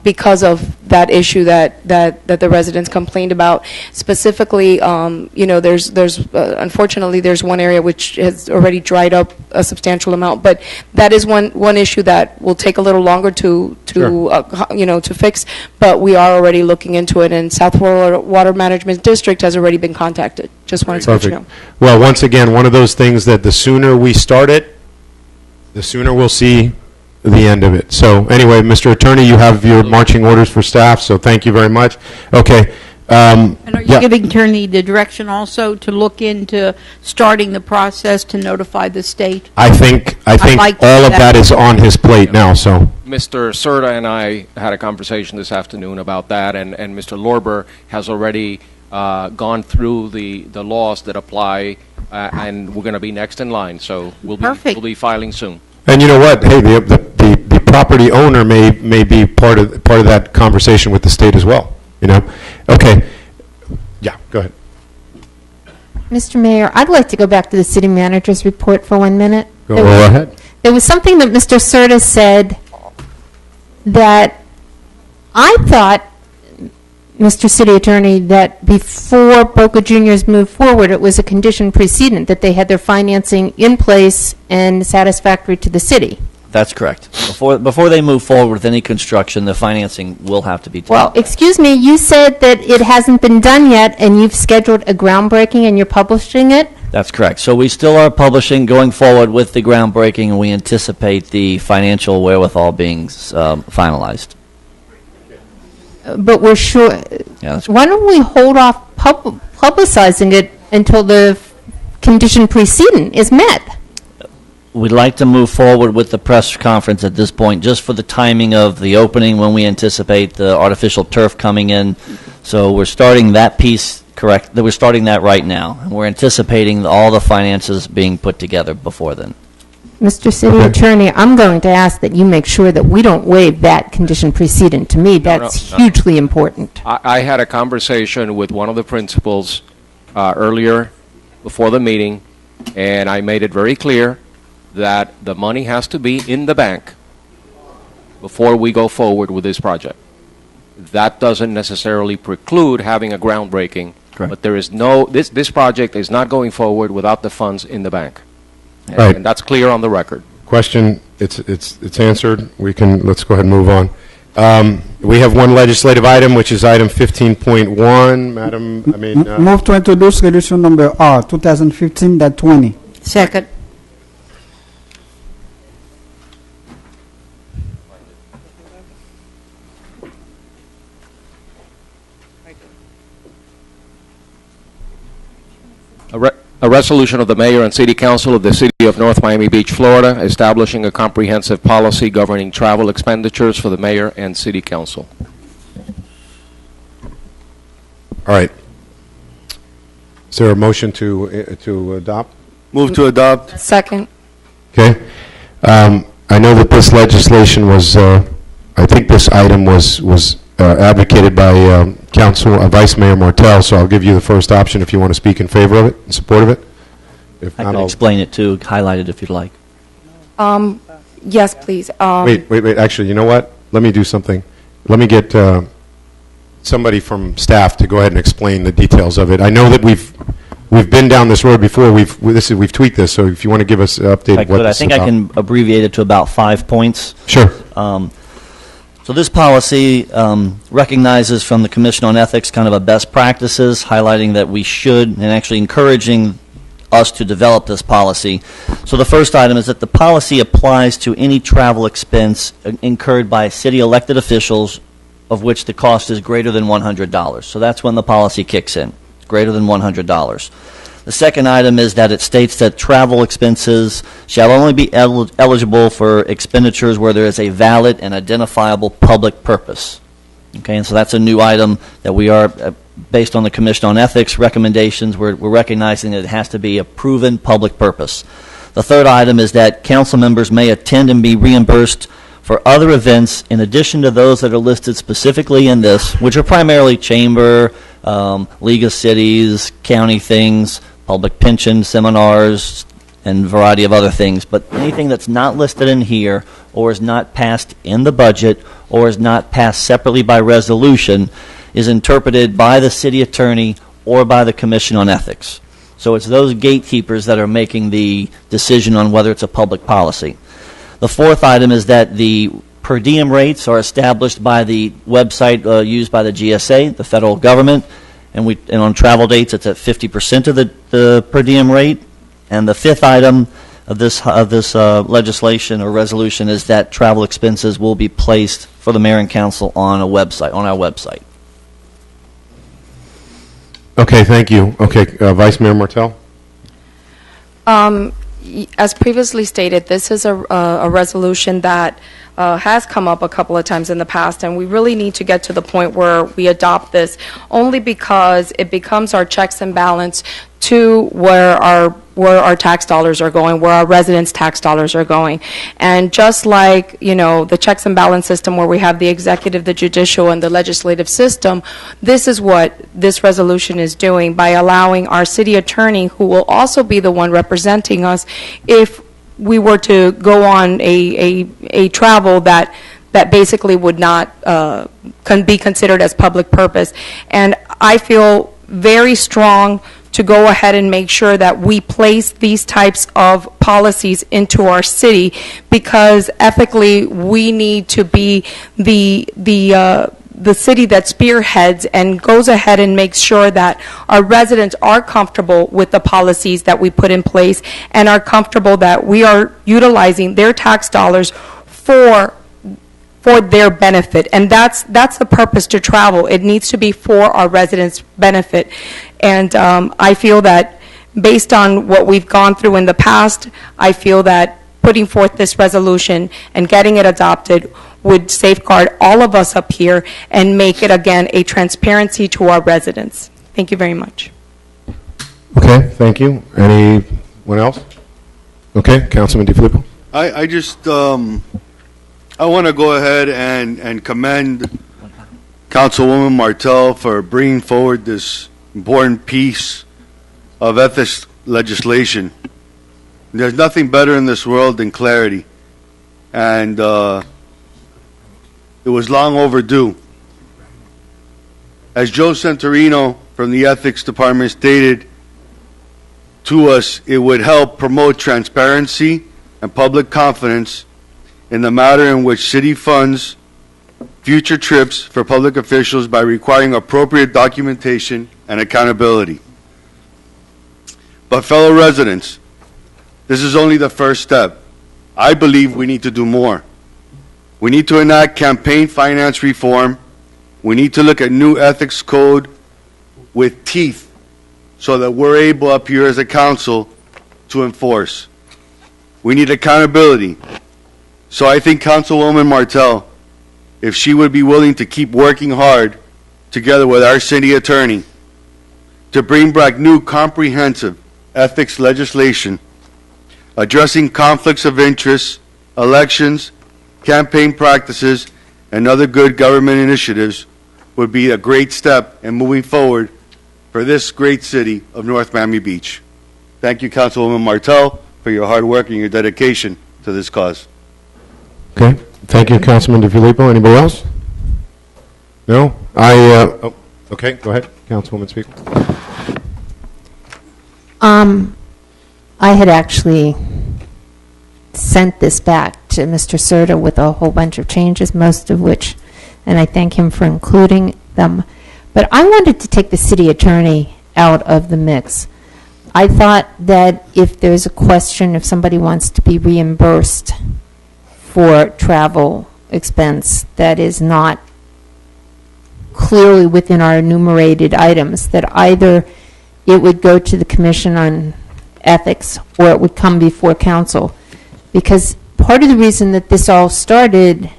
because of that issue that the residents complained about. Specifically, there's unfortunately there's one area which has already dried up a substantial amount, but that is one issue that will take a little longer to fix. But we are already looking into it, and South Florida Water Management District has already been contacted. Just wanted to let you know. Well, once again, one of those things that the sooner we start it, the sooner we'll see the end of it. So anyway, Mr. Attorney, you have your marching orders for staff, so thank you very much. Okay. And are you giving Attorney the direction also to look into starting the process to notify the state? I think all of that is on his plate now. So Mr. Serta and I had a conversation this afternoon about that, and Mr. Lorber has already gone through the laws that apply, and we're going to be next in line. So we'll be filing soon. And you know what? Hey, the property owner may be part of that conversation with the state as well. Okay. Yeah, go ahead. Mr. Mayor, I'd like to go back to the city manager's report for 1 minute. Go ahead. There was something that Mr. Serta said that I thought, Mr. City Attorney, that before Boca Juniors moved forward, it was a condition precedent that they had their financing in place and satisfactory to the city. That's correct. Before they move forward with any construction, the financing will have to be taken. Well, excuse me, you said that it hasn't been done yet, and you've scheduled a groundbreaking and you're publishing it? That's correct. So we still are publishing, going forward with the groundbreaking, and we anticipate the financial wherewithal being finalized. But we're sure. Yeah, why don't we hold off publicizing it until the condition precedent is met? We'd like to move forward with the press conference at this point, just for the timing of the opening, when we anticipate the artificial turf coming in. So we're starting that piece, correct? We're starting that right now, and we're anticipating all the finances being put together before then. Mr. City Attorney, I'm going to ask that you make sure that we don't waive that condition precedent. To me, that's hugely important. I had a conversation with one of the principals earlier before the meeting, and I made it very clear that the money has to be in the bank before we go forward with this project. That doesn't necessarily preclude having a groundbreaking, but there is no, this project is not going forward without the funds in the bank. Right. And that's clear on the record. Question, it's answered. Let's go ahead and move on. We have one legislative item, which is item 15.1. Madam, Move to introduce resolution number R, 2015-20. Second. A resolution of the Mayor and City Council of the City of North Miami Beach, Florida, establishing a comprehensive policy governing travel expenditures for the Mayor and City Council. All right. Is there a motion to adopt? Move to adopt. Second. Okay. I know that this legislation was, I think this item was advocated by Vice Mayor Martel, so I'll give you the first option if you want to speak in favor of it, in support of it. If I not, can I'll explain it too, highlight it if you'd like. Yes, please. Wait. Actually, you know what? Let me do something. Let me get somebody from staff to go ahead and explain the details of it. I know that we've been down this road before. We've tweaked this. So if you want to give us an update of what I this is think about. I can abbreviate it to about 5 points. Sure. So this policy recognizes from the Commission on Ethics kind of a best practices, highlighting that we should, and actually encouraging us to develop this policy. So the first item is that the policy applies to any travel expense incurred by city elected officials of which the cost is greater than $100. So that's when the policy kicks in, greater than $100. The second item is that it states that travel expenses shall only be eligible for expenditures where there is a valid and identifiable public purpose. Okay, and so that's a new item that we are, based on the Commission on Ethics recommendations, we're recognizing that it has to be a proven public purpose. The third item is that council members may attend and be reimbursed for other events in addition to those that are listed specifically in this, which are primarily chamber, League of Cities, county things, public pension, seminars, and a variety of other things. But anything that's not listed in here or is not passed in the budget or is not passed separately by resolution is interpreted by the city attorney or by the Commission on Ethics. So it's those gatekeepers that are making the decision on whether it's a public policy. The fourth item is that the per diem rates are established by the website used by the GSA, the federal government, and on travel dates it's at 50% of the per diem rate. And the fifth item of this legislation or resolution is that travel expenses will be placed for the mayor and council on our website. Okay, thank you. Okay, Vice Mayor Martel. As previously stated, this is a resolution that has come up a couple of times in the past, and we really need to get to the point where we adopt this, only because it becomes our checks and balance to where our tax dollars are going, where our residents' tax dollars are going. And just like, you know, the checks and balance system where we have the executive, the judicial, and the legislative system, this is what this resolution is doing by allowing our city attorney, who will also be the one representing us if we were to go on a travel that basically would not can be considered as public purpose. And I feel very strong to go ahead and make sure that we place these types of policies into our city, because ethically we need to be the city that spearheads and goes ahead and makes sure that our residents are comfortable with the policies that we put in place and are comfortable that we are utilizing their tax dollars for their benefit. And that's the purpose to travel. It needs to be for our residents' benefit. And I feel that based on what we've gone through in the past, I feel that putting forth this resolution and getting it adopted would safeguard all of us up here and make it, again, a transparency to our residents. Thank you very much. Okay, thank you. Anyone else? Okay, Councilman DiFilippo. I just, I want to go ahead and commend Councilwoman Martel for bringing forward this important piece of ethics legislation. There's nothing better in this world than clarity, and it was long overdue. As Joe Santorino from the Ethics Department stated to us, it would help promote transparency and public confidence in the matter in which city funds future trips for public officials by requiring appropriate documentation and accountability. But fellow residents, this is only the first step. I believe we need to do more. We need to enact campaign finance reform. We need to look at new ethics code with teeth so that we're able up here as a council to enforce. We need accountability. So I think Councilwoman Martel, if she would be willing to keep working hard together with our city attorney to bring back new comprehensive ethics legislation addressing conflicts of interest, elections, campaign practices, and other good government initiatives would be a great step in moving forward for this great city of North Miami Beach. Thank you, Councilwoman Martel, for your hard work and your dedication to this cause. Okay, thank you, Councilman DiFilippo. Anybody else? No? Okay, go ahead, Councilwoman Speaker. I had actually sent this back to Mr. Serta with a whole bunch of changes, most of which, and I thank him for including them. But I wanted to take the city attorney out of the mix. I thought that if there's a question, if somebody wants to be reimbursed for travel expense that is not clearly within our enumerated items, that either it would go to the Commission on Ethics or it would come before council. Because part of the reason that this all started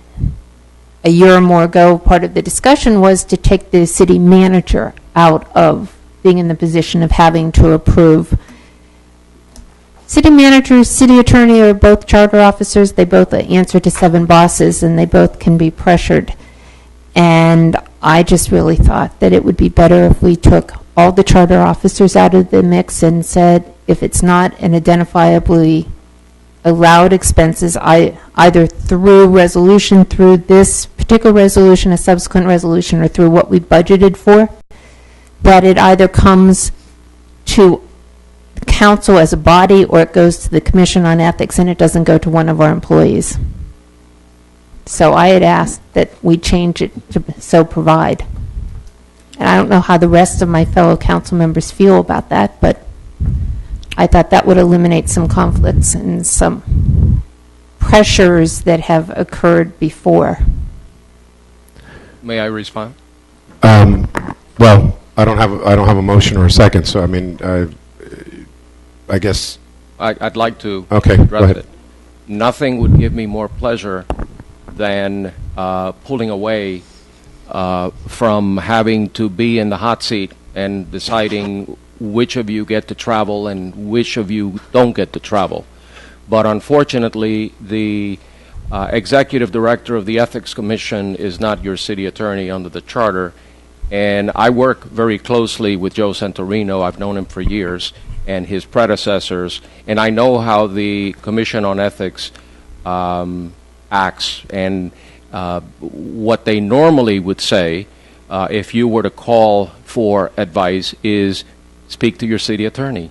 a year or more ago, part of the discussion was to take the city manager out of being in the position of having to approve. City manager, city attorney are both charter officers. They both answer to 7 bosses, and they both can be pressured. And I just really thought that it would be better if we took all the charter officers out of the mix and said, if it's not an identifiably allowed expenses, either through resolution, through this particular resolution, a subsequent resolution, or through what we budgeted for, that it either comes to the council as a body or it goes to the Commission on Ethics and it doesn't go to one of our employees. So I had asked that we change it to so provide. And I don't know how the rest of my fellow council members feel about that, but I thought that would eliminate some conflicts and some pressures that have occurred before. May I respond? Well, I don't have a motion or a second, so I mean, I guess I'd like to Okay, go address ahead. it. Nothing would give me more pleasure than pulling away from having to be in the hot seat and deciding which of you get to travel and which of you don't get to travel. But unfortunately, the executive director of the Ethics Commission is not your city attorney under the charter. And I work very closely with Joe Santorino. I've known him for years, and his predecessors. And I know how the Commission on Ethics acts, and what they normally would say if you were to call for advice is speak to your city attorney.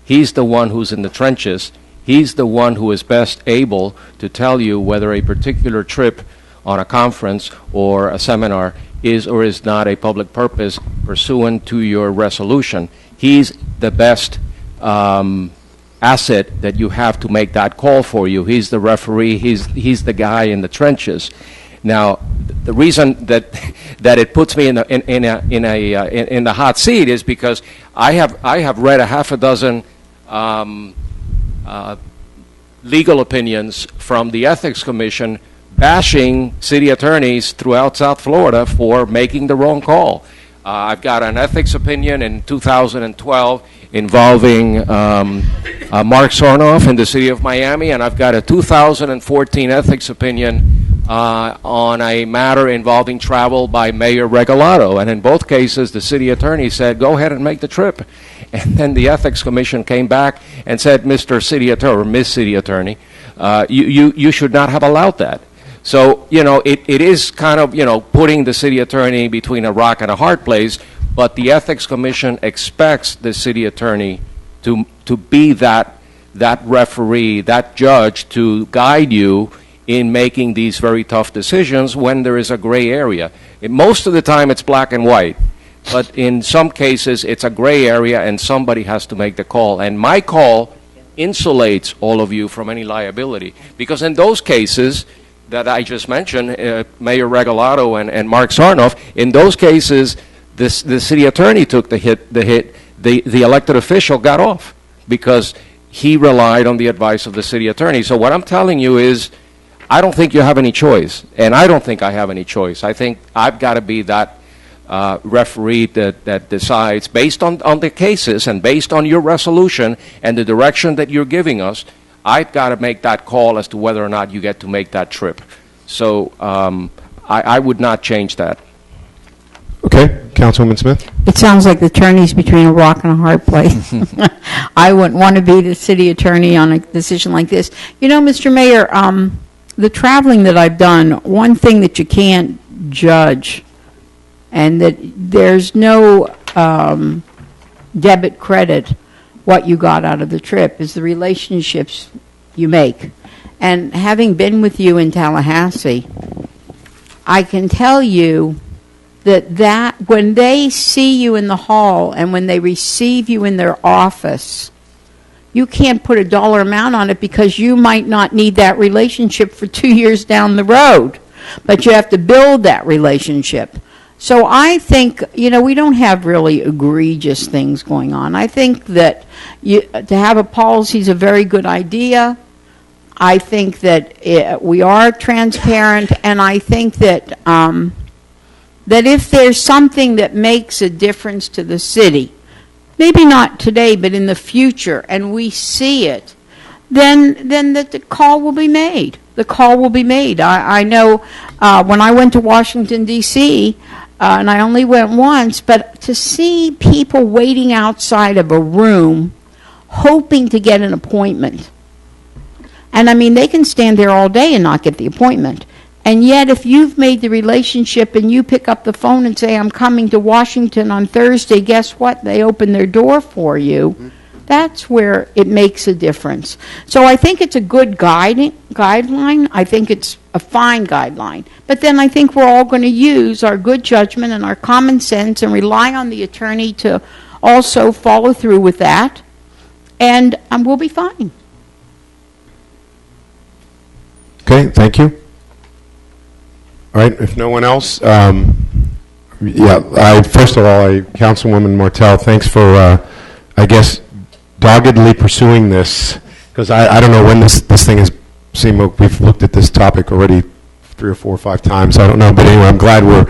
He's the one who's in the trenches. He's the one who is best able to tell you whether a particular trip on a conference or a seminar is or is not a public purpose pursuant to your resolution. He's the best asset that you have to make that call for you. He's the referee. He's the guy in the trenches. Now, the reason that it puts me in the hot seat is because I have read a half a dozen legal opinions from the Ethics Commission bashing city attorneys throughout South Florida for making the wrong call. I've got an ethics opinion in 2012 involving Mark Sarnoff in the city of Miami, and I've got a 2014 ethics opinion on a matter involving travel by Mayor Regalado. And in both cases, the city attorney said, go ahead and make the trip. And then the Ethics Commission came back and said, Mr. City Attorney, or Ms. City Attorney, you should not have allowed that. So, it is kind of, putting the city attorney between a rock and a hard place, but the Ethics Commission expects the city attorney to be that referee, that judge, to guide you in making these very tough decisions when there is a gray area. Most of the time it's black and white, but in some cases it's a gray area and somebody has to make the call. And my call insulates all of you from any liability, because in those cases that I just mentioned, Mayor Regalado and Mark Sarnoff, in those cases the city attorney took the hit, the elected official got off because he relied on the advice of the city attorney. So what I'm telling you is, I don't think you have any choice, and I don't think I have any choice. I think I've got to be that referee that decides, based on the cases and based on your resolution and the direction that you're giving us, I've got to make that call as to whether or not you get to make that trip. So I would not change that. Okay, Councilwoman Smith? It sounds like the attorney's between a rock and a hard place. I wouldn't want to be the city attorney on a decision like this. Mr. Mayor, the traveling that I've done, one thing that you can't judge, and that there's no debit credit what you got out of the trip, is the relationships you make. And having been with you in Tallahassee, I can tell you that when they see you in the hall and when they receive you in their office, you can't put a dollar amount on it, because you might not need that relationship for 2 years down the road, but you have to build that relationship. So I think, we don't have really egregious things going on. I think that to have a policy is a very good idea. I think that we are transparent, and I think that that if there's something that makes a difference to the city, maybe not today, but in the future, and we see it, then the call will be made. The call will be made. I know when I went to Washington, D.C., and I only went once, but to see people waiting outside of a room hoping to get an appointment, and I mean, they can stand there all day and not get the appointment. And yet, if you've made the relationship and you pick up the phone and say, I'm coming to Washington on Thursday, guess what? They open their door for you. Mm-hmm. That's where it makes a difference. So I think it's a good guideline. I think it's a fine guideline. But then I think we're all going to use our good judgment and our common sense and rely on the attorney to also follow through with that. And we'll be fine. Okay, thank you. All right, if no one else, first of all, Councilwoman Martel, thanks for, doggedly pursuing this, because I don't know when this thing is, we've looked at this topic already 3 or 4 or 5 times, I don't know, but anyway, I'm glad we're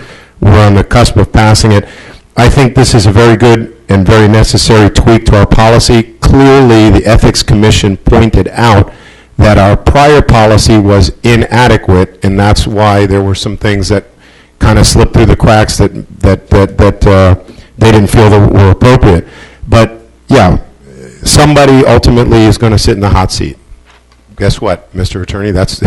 on the cusp of passing it. I think this is a very good and very necessary tweak to our policy. Clearly, the Ethics Commission pointed out that our prior policy was inadequate, and that's why there were some things that kind of slipped through the cracks that they didn't feel that were appropriate. But yeah, somebody ultimately is going to sit in the hot seat. Guess what, Mr. Attorney? That's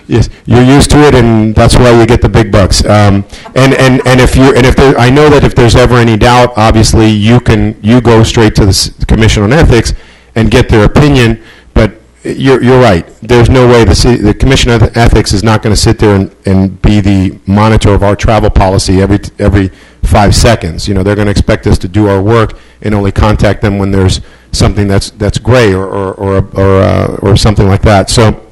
yes, you're used to it, and that's why you get the big bucks. And if there, I know that if there's ever any doubt, obviously you go straight to the Commission on Ethics and get their opinion. But you're right. There's no way the Commission on Ethics is not going to sit there and be the monitor of our travel policy every 5 seconds. You know, they're going to expect us to do our work and only contact them when there's something that's gray or something like that. So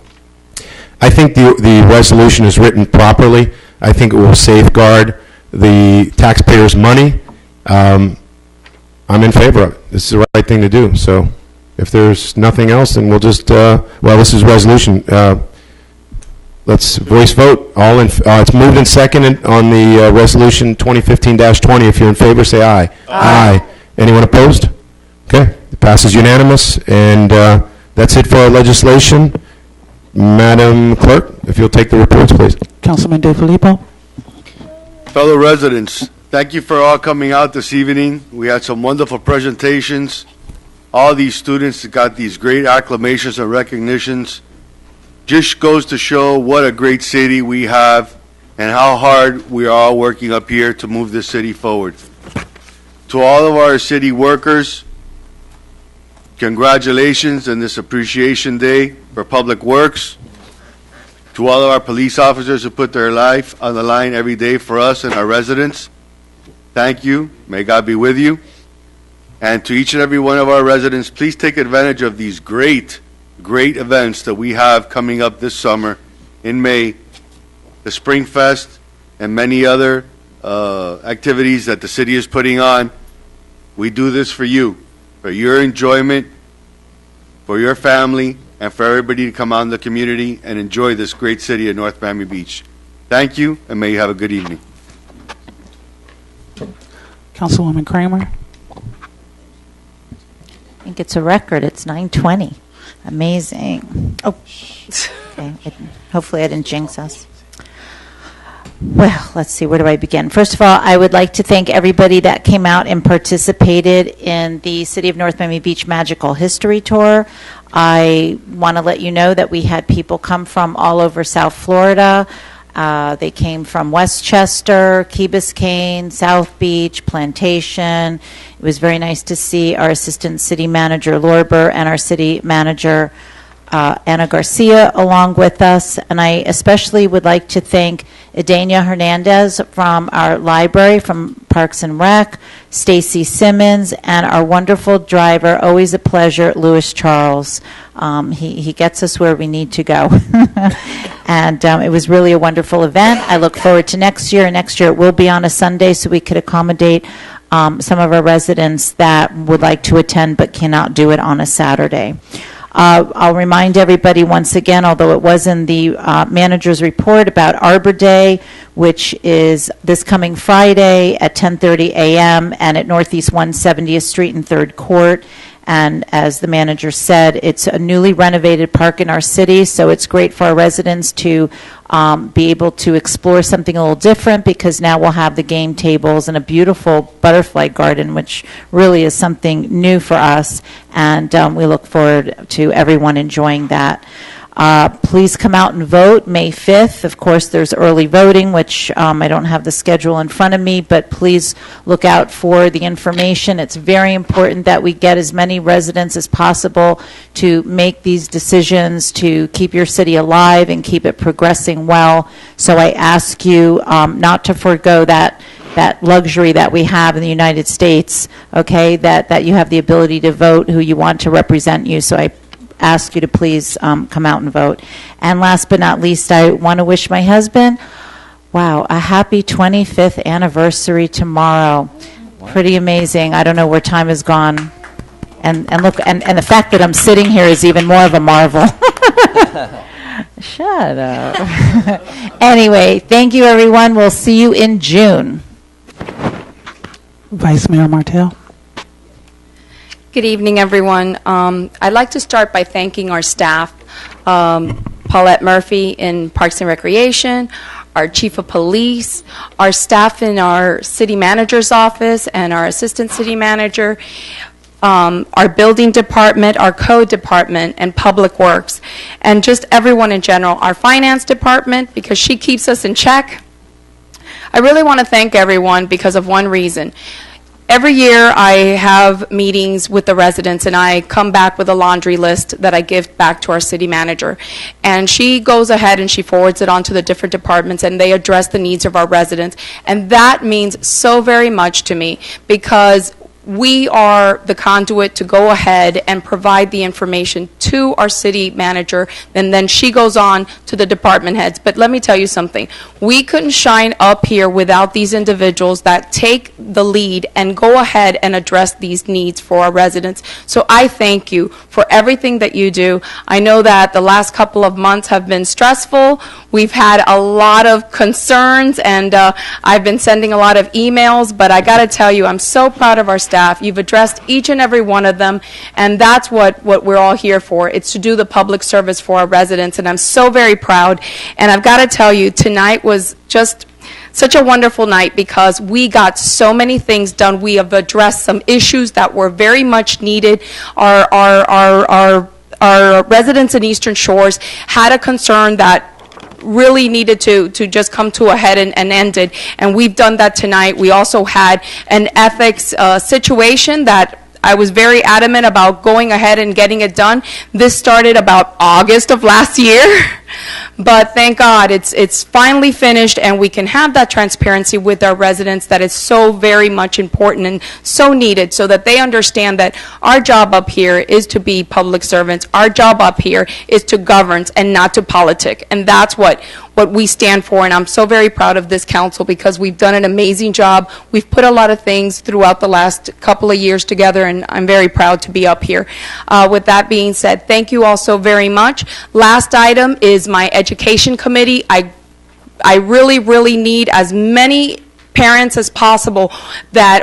I think the resolution is written properly. I think it will safeguard the taxpayers' money. I'm in favor of it. This is the right thing to do. So if there's nothing else, then we'll just, well, this is resolution. Let's voice vote. All in. It's moved and seconded on the resolution 2015-20. If you're in favor, say aye. Aye. Anyone opposed? Okay. It passes unanimous. And that's it for our legislation. Madam Clerk, if you'll take the reports, please. Councilman DeFilippo. Fellow residents, thank you for all coming out this evening. We had some wonderful presentations. All these students got these great acclamations and recognitions. Just goes to show what a great city we have and how hard we are all working up here to move this city forward. To all of our city workers, congratulations on this Appreciation Day for Public Works. To all of our police officers who put their life on the line every day for us and our residents, thank you. May God be with you. And to each and every one of our residents, please take advantage of these great events that we have coming up this summer in May, the Spring Fest, and many other activities that the city is putting on. We do this for you, for your enjoyment, for your family, and for everybody to come out in the community and enjoy this great city of North Miami Beach. Thank you, and may you have a good evening. Councilwoman Kramer. I think it's a record. It's 9:20. Amazing. Oh, okay. Hopefully I didn't jinx us. Well, let's see, where do I begin? First of all, I would like to thank everybody that came out and participated in the City of North Miami Beach Magical History Tour. I want to let you know that we had people come from all over South Florida. They came from Westchester, Key Biscayne, South Beach, Plantation. It was very nice to see our Assistant City Manager, Lorber, and our City Manager, Ana Garcia, along with us. And I especially would like to thank Edenia Hernandez from our library, from Parks and Rec, Stacy Simmons, and our wonderful driver, always a pleasure, Louis Charles. He gets us where we need to go. And it was really a wonderful event. I look forward to next year. Next year it will be on a Sunday, so we could accommodate some of our residents that would like to attend but cannot do it on a Saturday. I'll remind everybody once again, although it was in the manager's report, about Arbor Day, which is this coming Friday at 10:30 a.m. and at Northeast 170th Street and 3rd Court. And as the manager said, it's a newly renovated park in our city, so it's great for our residents to be able to explore something a little different, because now we'll have the game tables and a beautiful butterfly garden, which really is something new for us, and we look forward to everyone enjoying that. Please come out and vote May 5th. Of course, there's early voting, which I don't have the schedule in front of me, but please look out for the information. It's very important that we get as many residents as possible to make these decisions to keep your city alive and keep it progressing well. So I ask you not to forego that luxury that we have in the United States, okay, that you have the ability to vote who you want to represent you. So I ask you to please come out and vote. And last but not least, I want to wish my husband, wow, a happy 25th anniversary tomorrow. Wow. Pretty amazing. I don't know where time has gone. And look, and the fact that I'm sitting here is even more of a marvel. Shut up. Anyway, thank you, everyone. We'll see you in June. Vice Mayor Martell. Good evening, everyone. I'd like to start by thanking our staff, Paulette Murphy in Parks and Recreation, our Chief of Police, our staff in our City Manager's office and our Assistant City Manager, our Building Department, our Code Department, and Public Works, and just everyone in general. Our Finance Department, because she keeps us in check. I really want to thank everyone because of one reason. Every year I have meetings with the residents and I come back with a laundry list that I give back to our city manager. And she goes ahead and she forwards it on to the different departments and they address the needs of our residents. And that means so very much to me because we are the conduit to go ahead and provide the information to our city manager, and then she goes on to the department heads. But let me tell you something. We couldn't shine up here without these individuals that take the lead and go ahead and address these needs for our residents. So I thank you for everything that you do. I know that the last couple of months have been stressful. We've had a lot of concerns, and I've been sending a lot of emails, but I got to tell you, I'm so proud of our staff. You've addressed each and every one of them, and that's what we're all here for. It's to do the public service for our residents, and I'm so very proud. And I've got to tell you, tonight was just such a wonderful night because we got so many things done. We have addressed some issues that were very much needed. Our residents in Eastern Shores had a concern that really needed to just come to a head and end it, and we've done that tonight. We also had an ethics situation that I was very adamant about going ahead and getting it done. This started about August of last year. But thank God it's finally finished and we can have that transparency with our residents that is so very much important and so needed so that they understand that our job up here is to be public servants. Our job up here is to govern and not to politic. And that's what we stand for. And I'm so very proud of this council because we've done an amazing job. We've put a lot of things throughout the last couple of years together, and I'm very proud to be up here. With that being said, thank you all so very much. Last item is my education committee. I really, really need as many parents as possible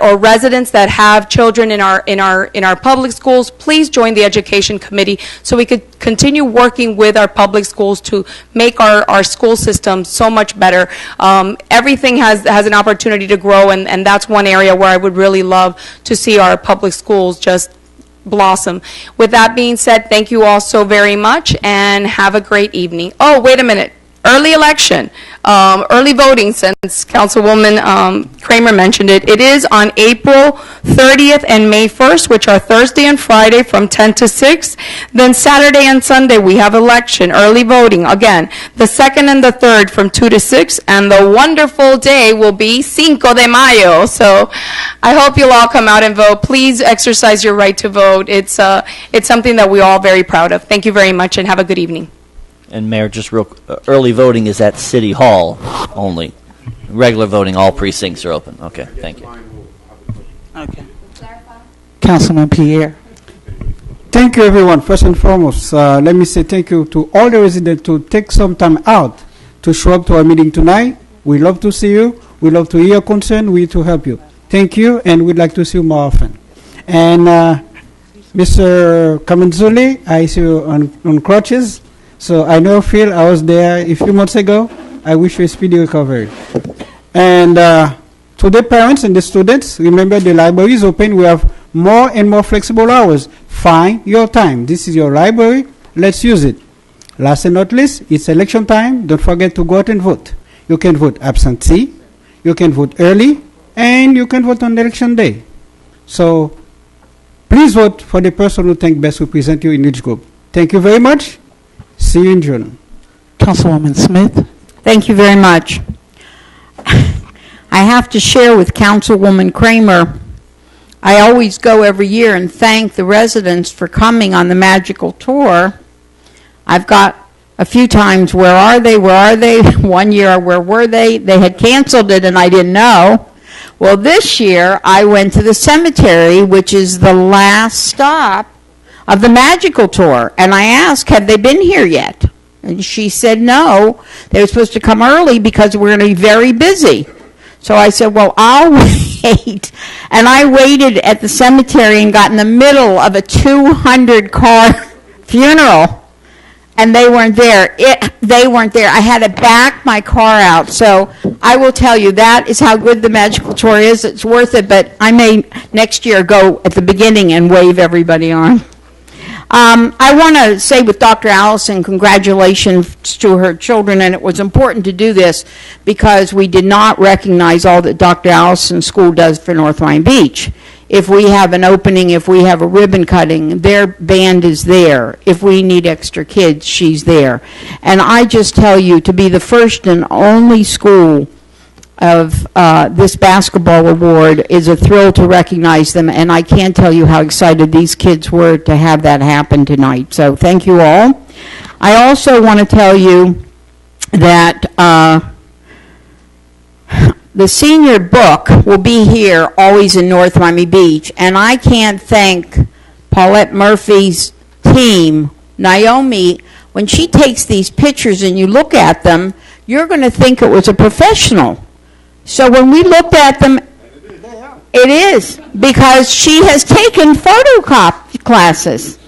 or residents that have children in our public schools. Please join the education committee so we could continue working with our public schools to make our school system so much better. Everything has an opportunity to grow, and that's one area where I would really love to see our public schools just blossom. With that being said, thank you all so very much and have a great evening. Oh, wait a minute. Early election, early voting, since Councilwoman Kramer mentioned it. It is on April 30th and May 1st, which are Thursday and Friday from 10 to 6. Then Saturday and Sunday we have election, early voting. Again, the 2nd and the 3rd from 2 to 6, and the wonderful day will be Cinco de Mayo. So I hope you'll all come out and vote. Please exercise your right to vote. It's something that we're all very proud of. Thank you very much and have a good evening. And Mayor, just early voting is at City Hall only. Regular voting, all precincts are open. Okay, thank you. Okay. Councilman Pierre. Thank you, everyone. First and foremost, let me say thank you to all the residents to take some time out to show up to our meeting tonight. We love to see you. We love to hear your concern. We to help you. Thank you, and we'd like to see you more often. And Mr. Kamenzuli, I see you on crutches. So I know, Phil, I was there a few months ago. I wish you a speedy recovery. And to the parents and the students, remember the library is open. We have more and more flexible hours. Find your time. This is your library. Let's use it. Last and not least, it's election time. Don't forget to go out and vote. You can vote absentee, you can vote early, and you can vote on election day. So please vote for the person who think best represent you in each group. Thank you very much. See you in June. Councilwoman Smith. Thank you very much. I have to share with Councilwoman Kramer, I always go every year and thank the residents for coming on the magical tour. I've got a few times, where are they? Where are they? One year, where were they? They had canceled it and I didn't know. Well, this year I went to the cemetery, which is the last stop of the magical tour, and I asked, have they been here yet? And she said no, they were supposed to come early because we're going to be very busy. So I said, well, I'll wait 8, and I waited at the cemetery and got in the middle of a 200-car funeral. And they weren't there. They weren't there. I had to back my car out. So I will tell you, that is how good the Magical Tour is. It's worth it, but I may next year go at the beginning and wave everybody on. I want to say with Dr. Allison, congratulations to her children, and it was important to do this because we did not recognize all that Dr. Allison's school does for North Miami Beach. If we have an opening, if we have a ribbon cutting, their band is there. If we need extra kids, she's there. And I just tell you, to be the first and only school of this basketball award is a thrill to recognize them, and I can't tell you how excited these kids were to have that happen tonight. So thank you all. I also want to tell you that the senior book will be here always in North Miami Beach, and I can't thank Paulette Murphy's team. Naomi, when she takes these pictures and you look at them, you're going to think it was a professional. So when we looked at them, it is, because she has taken photocopy classes.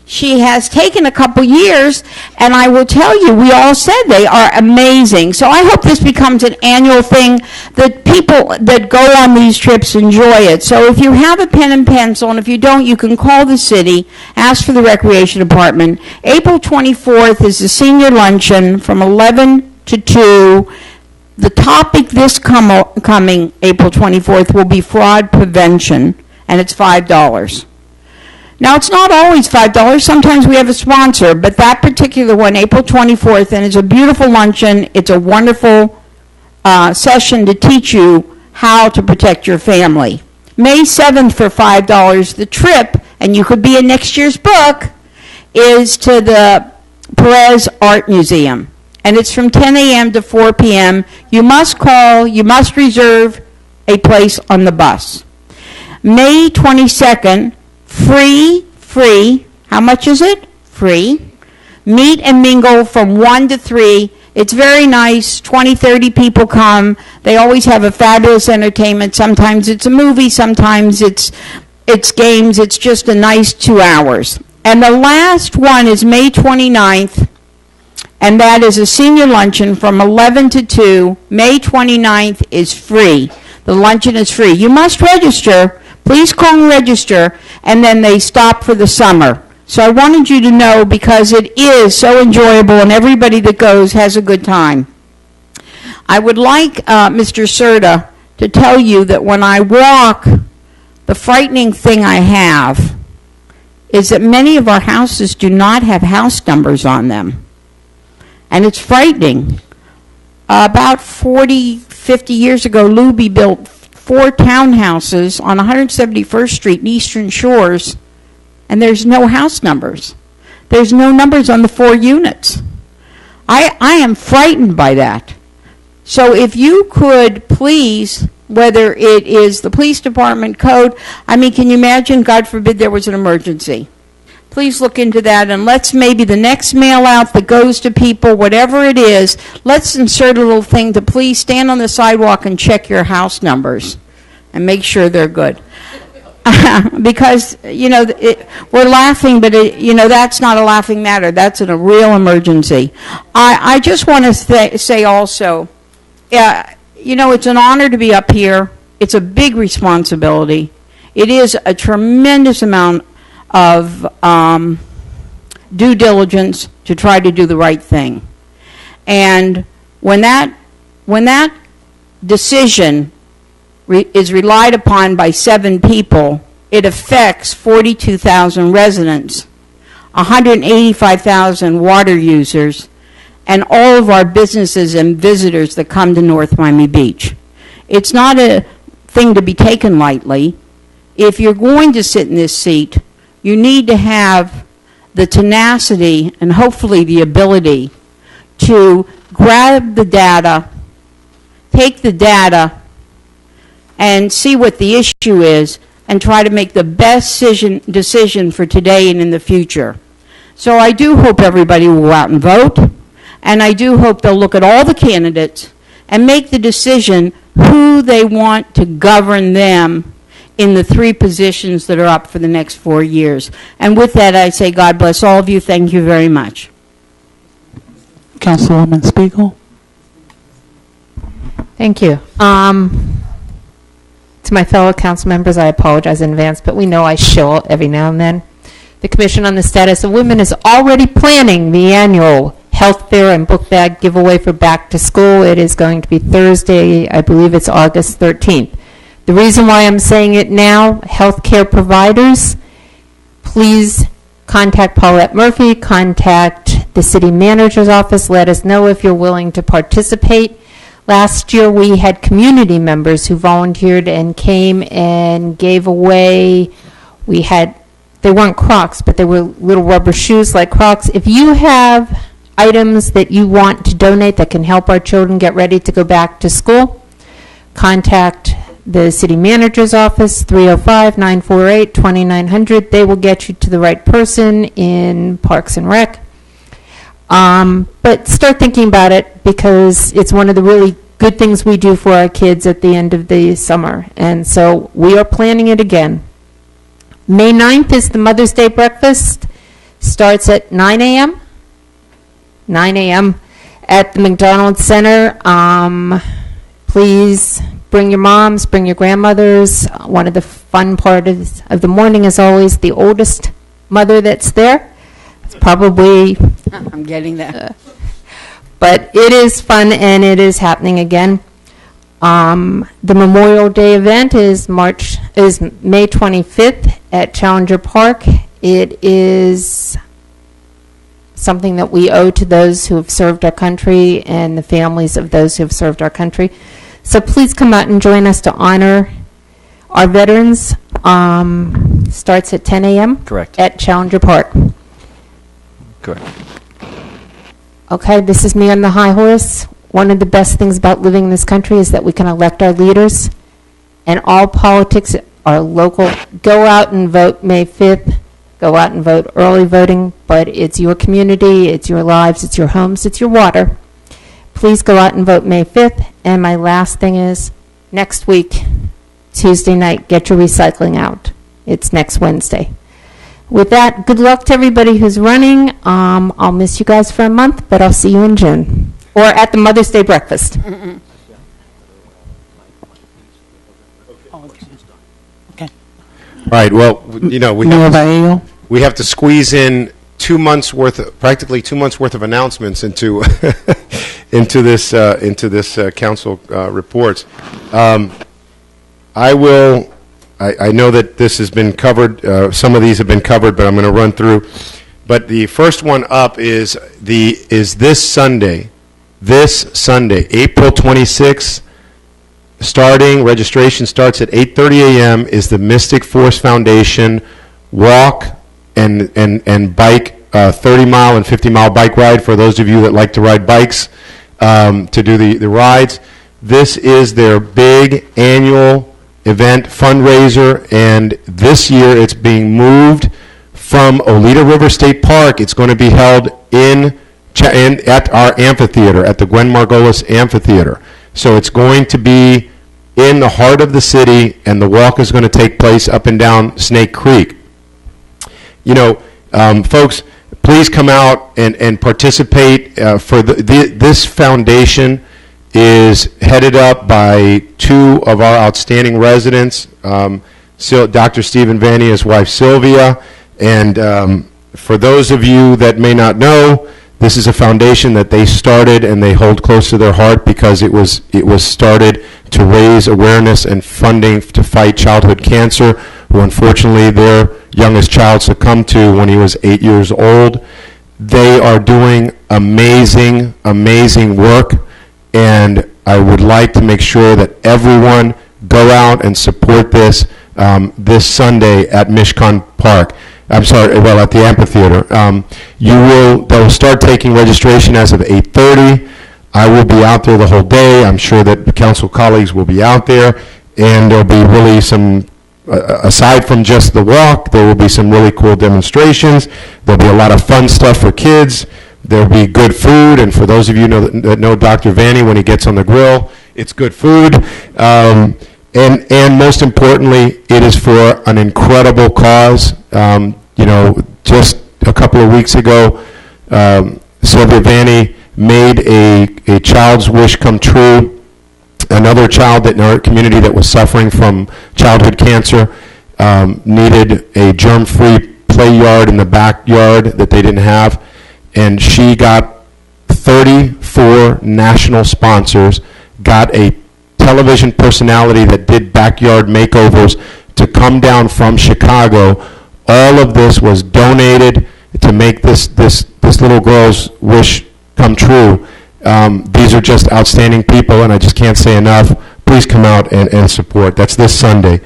She has taken a couple years, and I will tell you, we all said they are amazing. So I hope this becomes an annual thing, that people that go on these trips enjoy it. So if you have a pen and pencil, and if you don't, you can call the city, ask for the Recreation Department. April 24th is the senior luncheon from 11 to 2. The topic this coming April 24th will be fraud prevention, and it's $5. Now, it's not always $5. Sometimes we have a sponsor, but that particular one, April 24th, and it's a beautiful luncheon. It's a wonderful session to teach you how to protect your family. May 7th for $5, the trip, and you could be in next year's book, is to the Perez Art Museum. And it's from 10 a.m. to 4 p.m. You must call, you must reserve a place on the bus. May 22nd, free, how much is it? Free. Meet and mingle from 1 to 3. It's very nice. 20, 30 people come. They always have a fabulous entertainment. Sometimes it's a movie, sometimes it's games. It's just a nice 2 hours. And the last one is May 29th, and that is a senior luncheon from 11 to 2. May 29th is free. The luncheon is free. You must register. Please call and register, and then they stop for the summer. So I wanted you to know, because it is so enjoyable and everybody that goes has a good time. I would like Mr. Serta to tell you that when I walk, the frightening thing I have is that many of our houses do not have house numbers on them. And it's frightening. About 40, 50 years ago, Luby built 4 townhouses on 171st Street in Eastern Shores, and there's no house numbers. There's no numbers on the 4 units. I am frightened by that. So if you could please, whether it is the police department code, I mean, can you imagine, God forbid, there was an emergency? Please look into that, and let's maybe the next mail out that goes to people, whatever it is, let's insert a little thing to please stand on the sidewalk and check your house numbers and make sure they're good. Because, you know, we're laughing, but, that's not a laughing matter. That's a real emergency. I just want to say also, it's an honor to be up here. It's a big responsibility. It is a tremendous amount of due diligence to try to do the right thing. And when that decision is relied upon by 7 people, it affects 42,000 residents, 185,000 water users, and all of our businesses and visitors that come to North Miami Beach. It's not a thing to be taken lightly. If you're going to sit in this seat, you need to have the tenacity and hopefully the ability to grab the data, take the data, and see what the issue is and try to make the best decision for today and in the future. So I do hope everybody will go out and vote, and I do hope they'll look at all the candidates and make the decision who they want to govern them in the 3 positions that are up for the next 4 years. And with that, I say God bless all of you. Thank you very much. Councilwoman Spiegel. Thank you. To my fellow council members, I apologize in advance, but we know I shill every now and then. The Commission on the Status of Women is already planning the annual health fair and book bag giveaway for back to school. It is going to be Thursday, I believe it's August 13th. The reason why I'm saying it now, healthcare providers, please contact Paulette Murphy, contact the city manager's office, let us know if you're willing to participate. Last year we had community members who volunteered and came and gave away, they weren't Crocs, but they were little rubber shoes like Crocs. If you have items that you want to donate that can help our children get ready to go back to school, contact the city manager's office, 305-948-2900. They will get you to the right person in Parks and Rec. But start thinking about it, because it's one of the really good things we do for our kids at the end of the summer. And so we are planning it again. May 9th is the Mother's Day breakfast. Starts at 9 a.m. 9 a.m. at the McDonald's Center. Please bring your moms, bring your grandmothers. One of the fun parts of the morning is always the oldest mother that's there. It's probably... I'm getting that. But it is fun, and it is happening again. The Memorial Day event is May 25th at Challenger Park. It is something that we owe to those who have served our country and the families of those who have served our country. So please come out and join us to honor our veterans. Starts at 10 a.m. Correct. At Challenger Park. Correct. Okay, this is me on the high horse. One of the best things about living in this country is that we can elect our leaders, and all politics are local. Go out and vote May 5th. Go out and vote early voting, but it's your community, it's your lives, it's your homes, it's your water. Please go out and vote May 5th. And my last thing is, next week, Tuesday night, get your recycling out. It's next Wednesday. With that, good luck to everybody who's running. I'll miss you guys for a month, but I'll see you in June. Or at the Mother's Day breakfast. Okay. All right, well, you know, we have to squeeze in 2 months worth, practically 2 months worth of announcements into into this council reports. I know that this has been covered. Some of these have been covered, but I'm going to run through. But the first one up is this Sunday. This Sunday, April 26th, registration starts at 8:30 a.m. is the Mystic Force Foundation walk and bike 30-mile and 50-mile bike ride for those of you that like to ride bikes, to do the rides. This is their big annual event fundraiser, and this year it's being moved from Oleta River State Park. It's going to be held at our amphitheater, at the Gwen Margolis Amphitheater. So it's going to be in the heart of the city, and the walk is going to take place up and down Snake Creek. You know, folks, please come out and participate. For this foundation is headed up by 2 of our outstanding residents, Dr. Stephen Vanny, his wife Sylvia, and for those of you that may not know, this is a foundation that they started and they hold close to their heart because it was started to raise awareness and funding to fight childhood cancer, who unfortunately their youngest child succumbed to when he was 8 years old. They are doing amazing, amazing work, and I would like to make sure that everyone go out and support this this Sunday at Mishkan Park. I'm sorry, well, at the amphitheater. They'll start taking registration as of 8:30. I will be out there the whole day. I'm sure that the council colleagues will be out there, and there'll be really some, aside from just the walk, there will be some really cool demonstrations. There'll be a lot of fun stuff for kids. There'll be good food, and for those of you that know Dr. Vanny, when he gets on the grill, It's good food. And most importantly, it is for an incredible cause. Just a couple of weeks ago, Sylvia Vanni made a child's wish come true. Another child in our community that was suffering from childhood cancer needed a germ-free play yard in the backyard that they didn't have, and she got 34 national sponsors, got a television personality that did backyard makeovers to come down from Chicago. All of this was donated to make this little girl's wish come true. These are just outstanding people, and I just can't say enough. Please come out and support. That's this Sunday.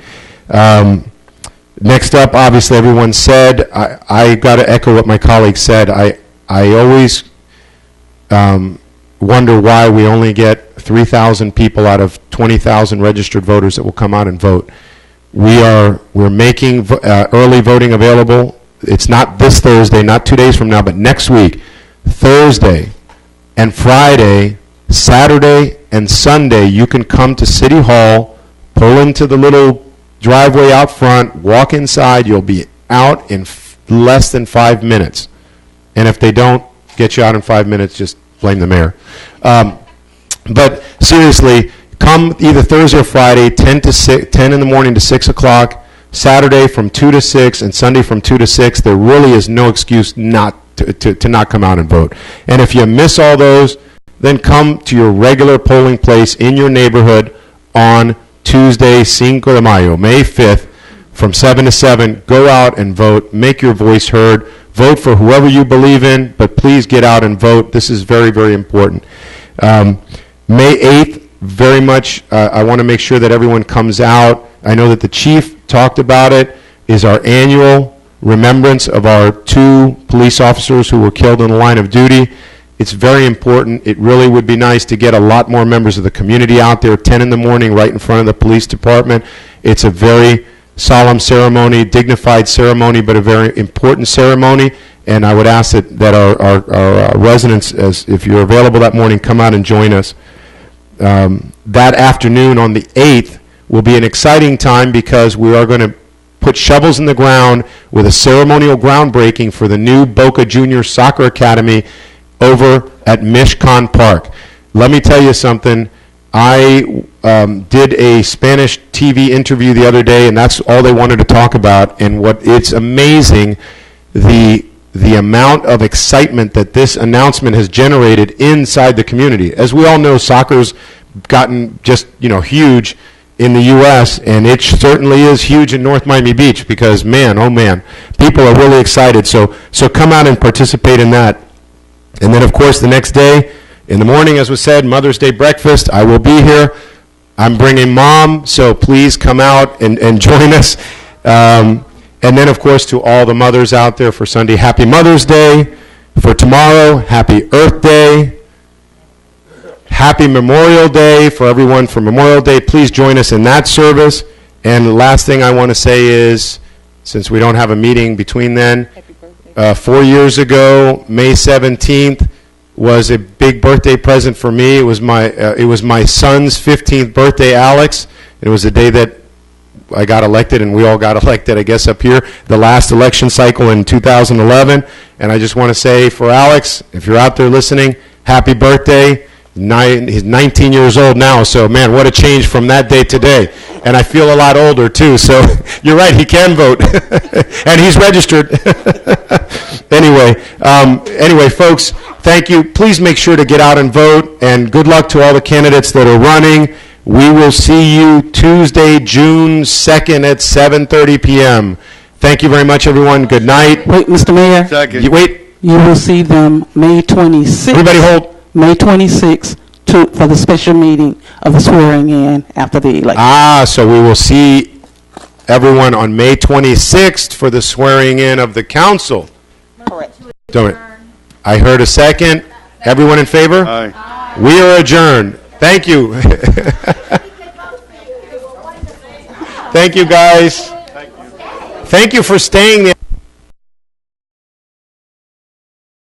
Next up, obviously, everyone said, I got to echo what my colleague said. I always wonder why we only get 3,000 people out of 20,000 registered voters that will come out and vote. We're making early voting available. It's not this Thursday, not 2 days from now, but next week, Thursday and Friday, Saturday and Sunday, you can come to City Hall, pull into the little driveway out front, walk inside. You'll be out in less than 5 minutes. And if they don't get you out in 5 minutes, just blame the mayor. But seriously, come either Thursday or Friday, 10 in the morning to 6 o'clock, Saturday from 2 to 6, and Sunday from 2 to 6. There really is no excuse not to not come out and vote. And if you miss all those, then come to your regular polling place in your neighborhood on Tuesday, Cinco de Mayo, May 5th, from 7 to 7. Go out and vote. Make your voice heard. Vote for whoever you believe in, but please get out and vote. This is very, very important. May 8th, very much, I want to make sure that everyone comes out. I know that the chief talked about it, is our annual remembrance of our 2 police officers who were killed in the line of duty. It's very important. It really would be nice to get a lot more members of the community out there, 10 in the morning, right in front of the police department. It's a very solemn ceremony, dignified ceremony, but a very important ceremony. And I would ask that our residents, if you're available that morning, come out and join us. That afternoon on the 8th will be an exciting time because we are going to put shovels in the ground with a ceremonial groundbreaking for the new Boca Junior Soccer Academy over at Mishcon Park. Let me tell you something. I did a Spanish TV interview the other day, and that's all they wanted to talk about. And it's amazing the amount of excitement that this announcement has generated inside the community. As we all know, soccer's gotten just huge in the U.S., and it certainly is huge in North Miami Beach because, man, oh man, people are really excited. So come out and participate in that. And then, of course, the next day, in the morning, as was said, Mother's Day breakfast. I will be here. I'm bringing Mom, so please come out and join us. And then, of course, to all the mothers out there for Sunday, Happy Mother's Day. For tomorrow, Happy Earth Day. Happy Memorial Day for everyone for Memorial Day. Please join us in that service. And the last thing I want to say is, since we don't have a meeting between then, 4 years ago, May 17th, was a big birthday present for me. It was my son's 15th birthday, Alex. It was the day that I got elected, and we all got elected, I guess, up here, the last election cycle in 2011. And I just want to say for Alex, if you're out there listening, happy birthday. He's 19 years old now, so man, what a change from that day to today. And I feel a lot older too, so you're right, he can vote. And he's registered. Anyway, folks, thank you. Please make sure to get out and vote, and good luck to all the candidates that are running. We will see you Tuesday, June 2nd at 7:30 p.m. Thank you very much, everyone. Good night. Wait, Mr. Mayor. Second. Wait. You will see them May 26th. Everybody hold. May 26th for the special meeting of the swearing in after the election. So we will see everyone on May 26th for the swearing in of the council. Correct. I heard a second. Everyone in favor? Aye. We are adjourned. Thank you. Thank you, guys. Thank you for staying there.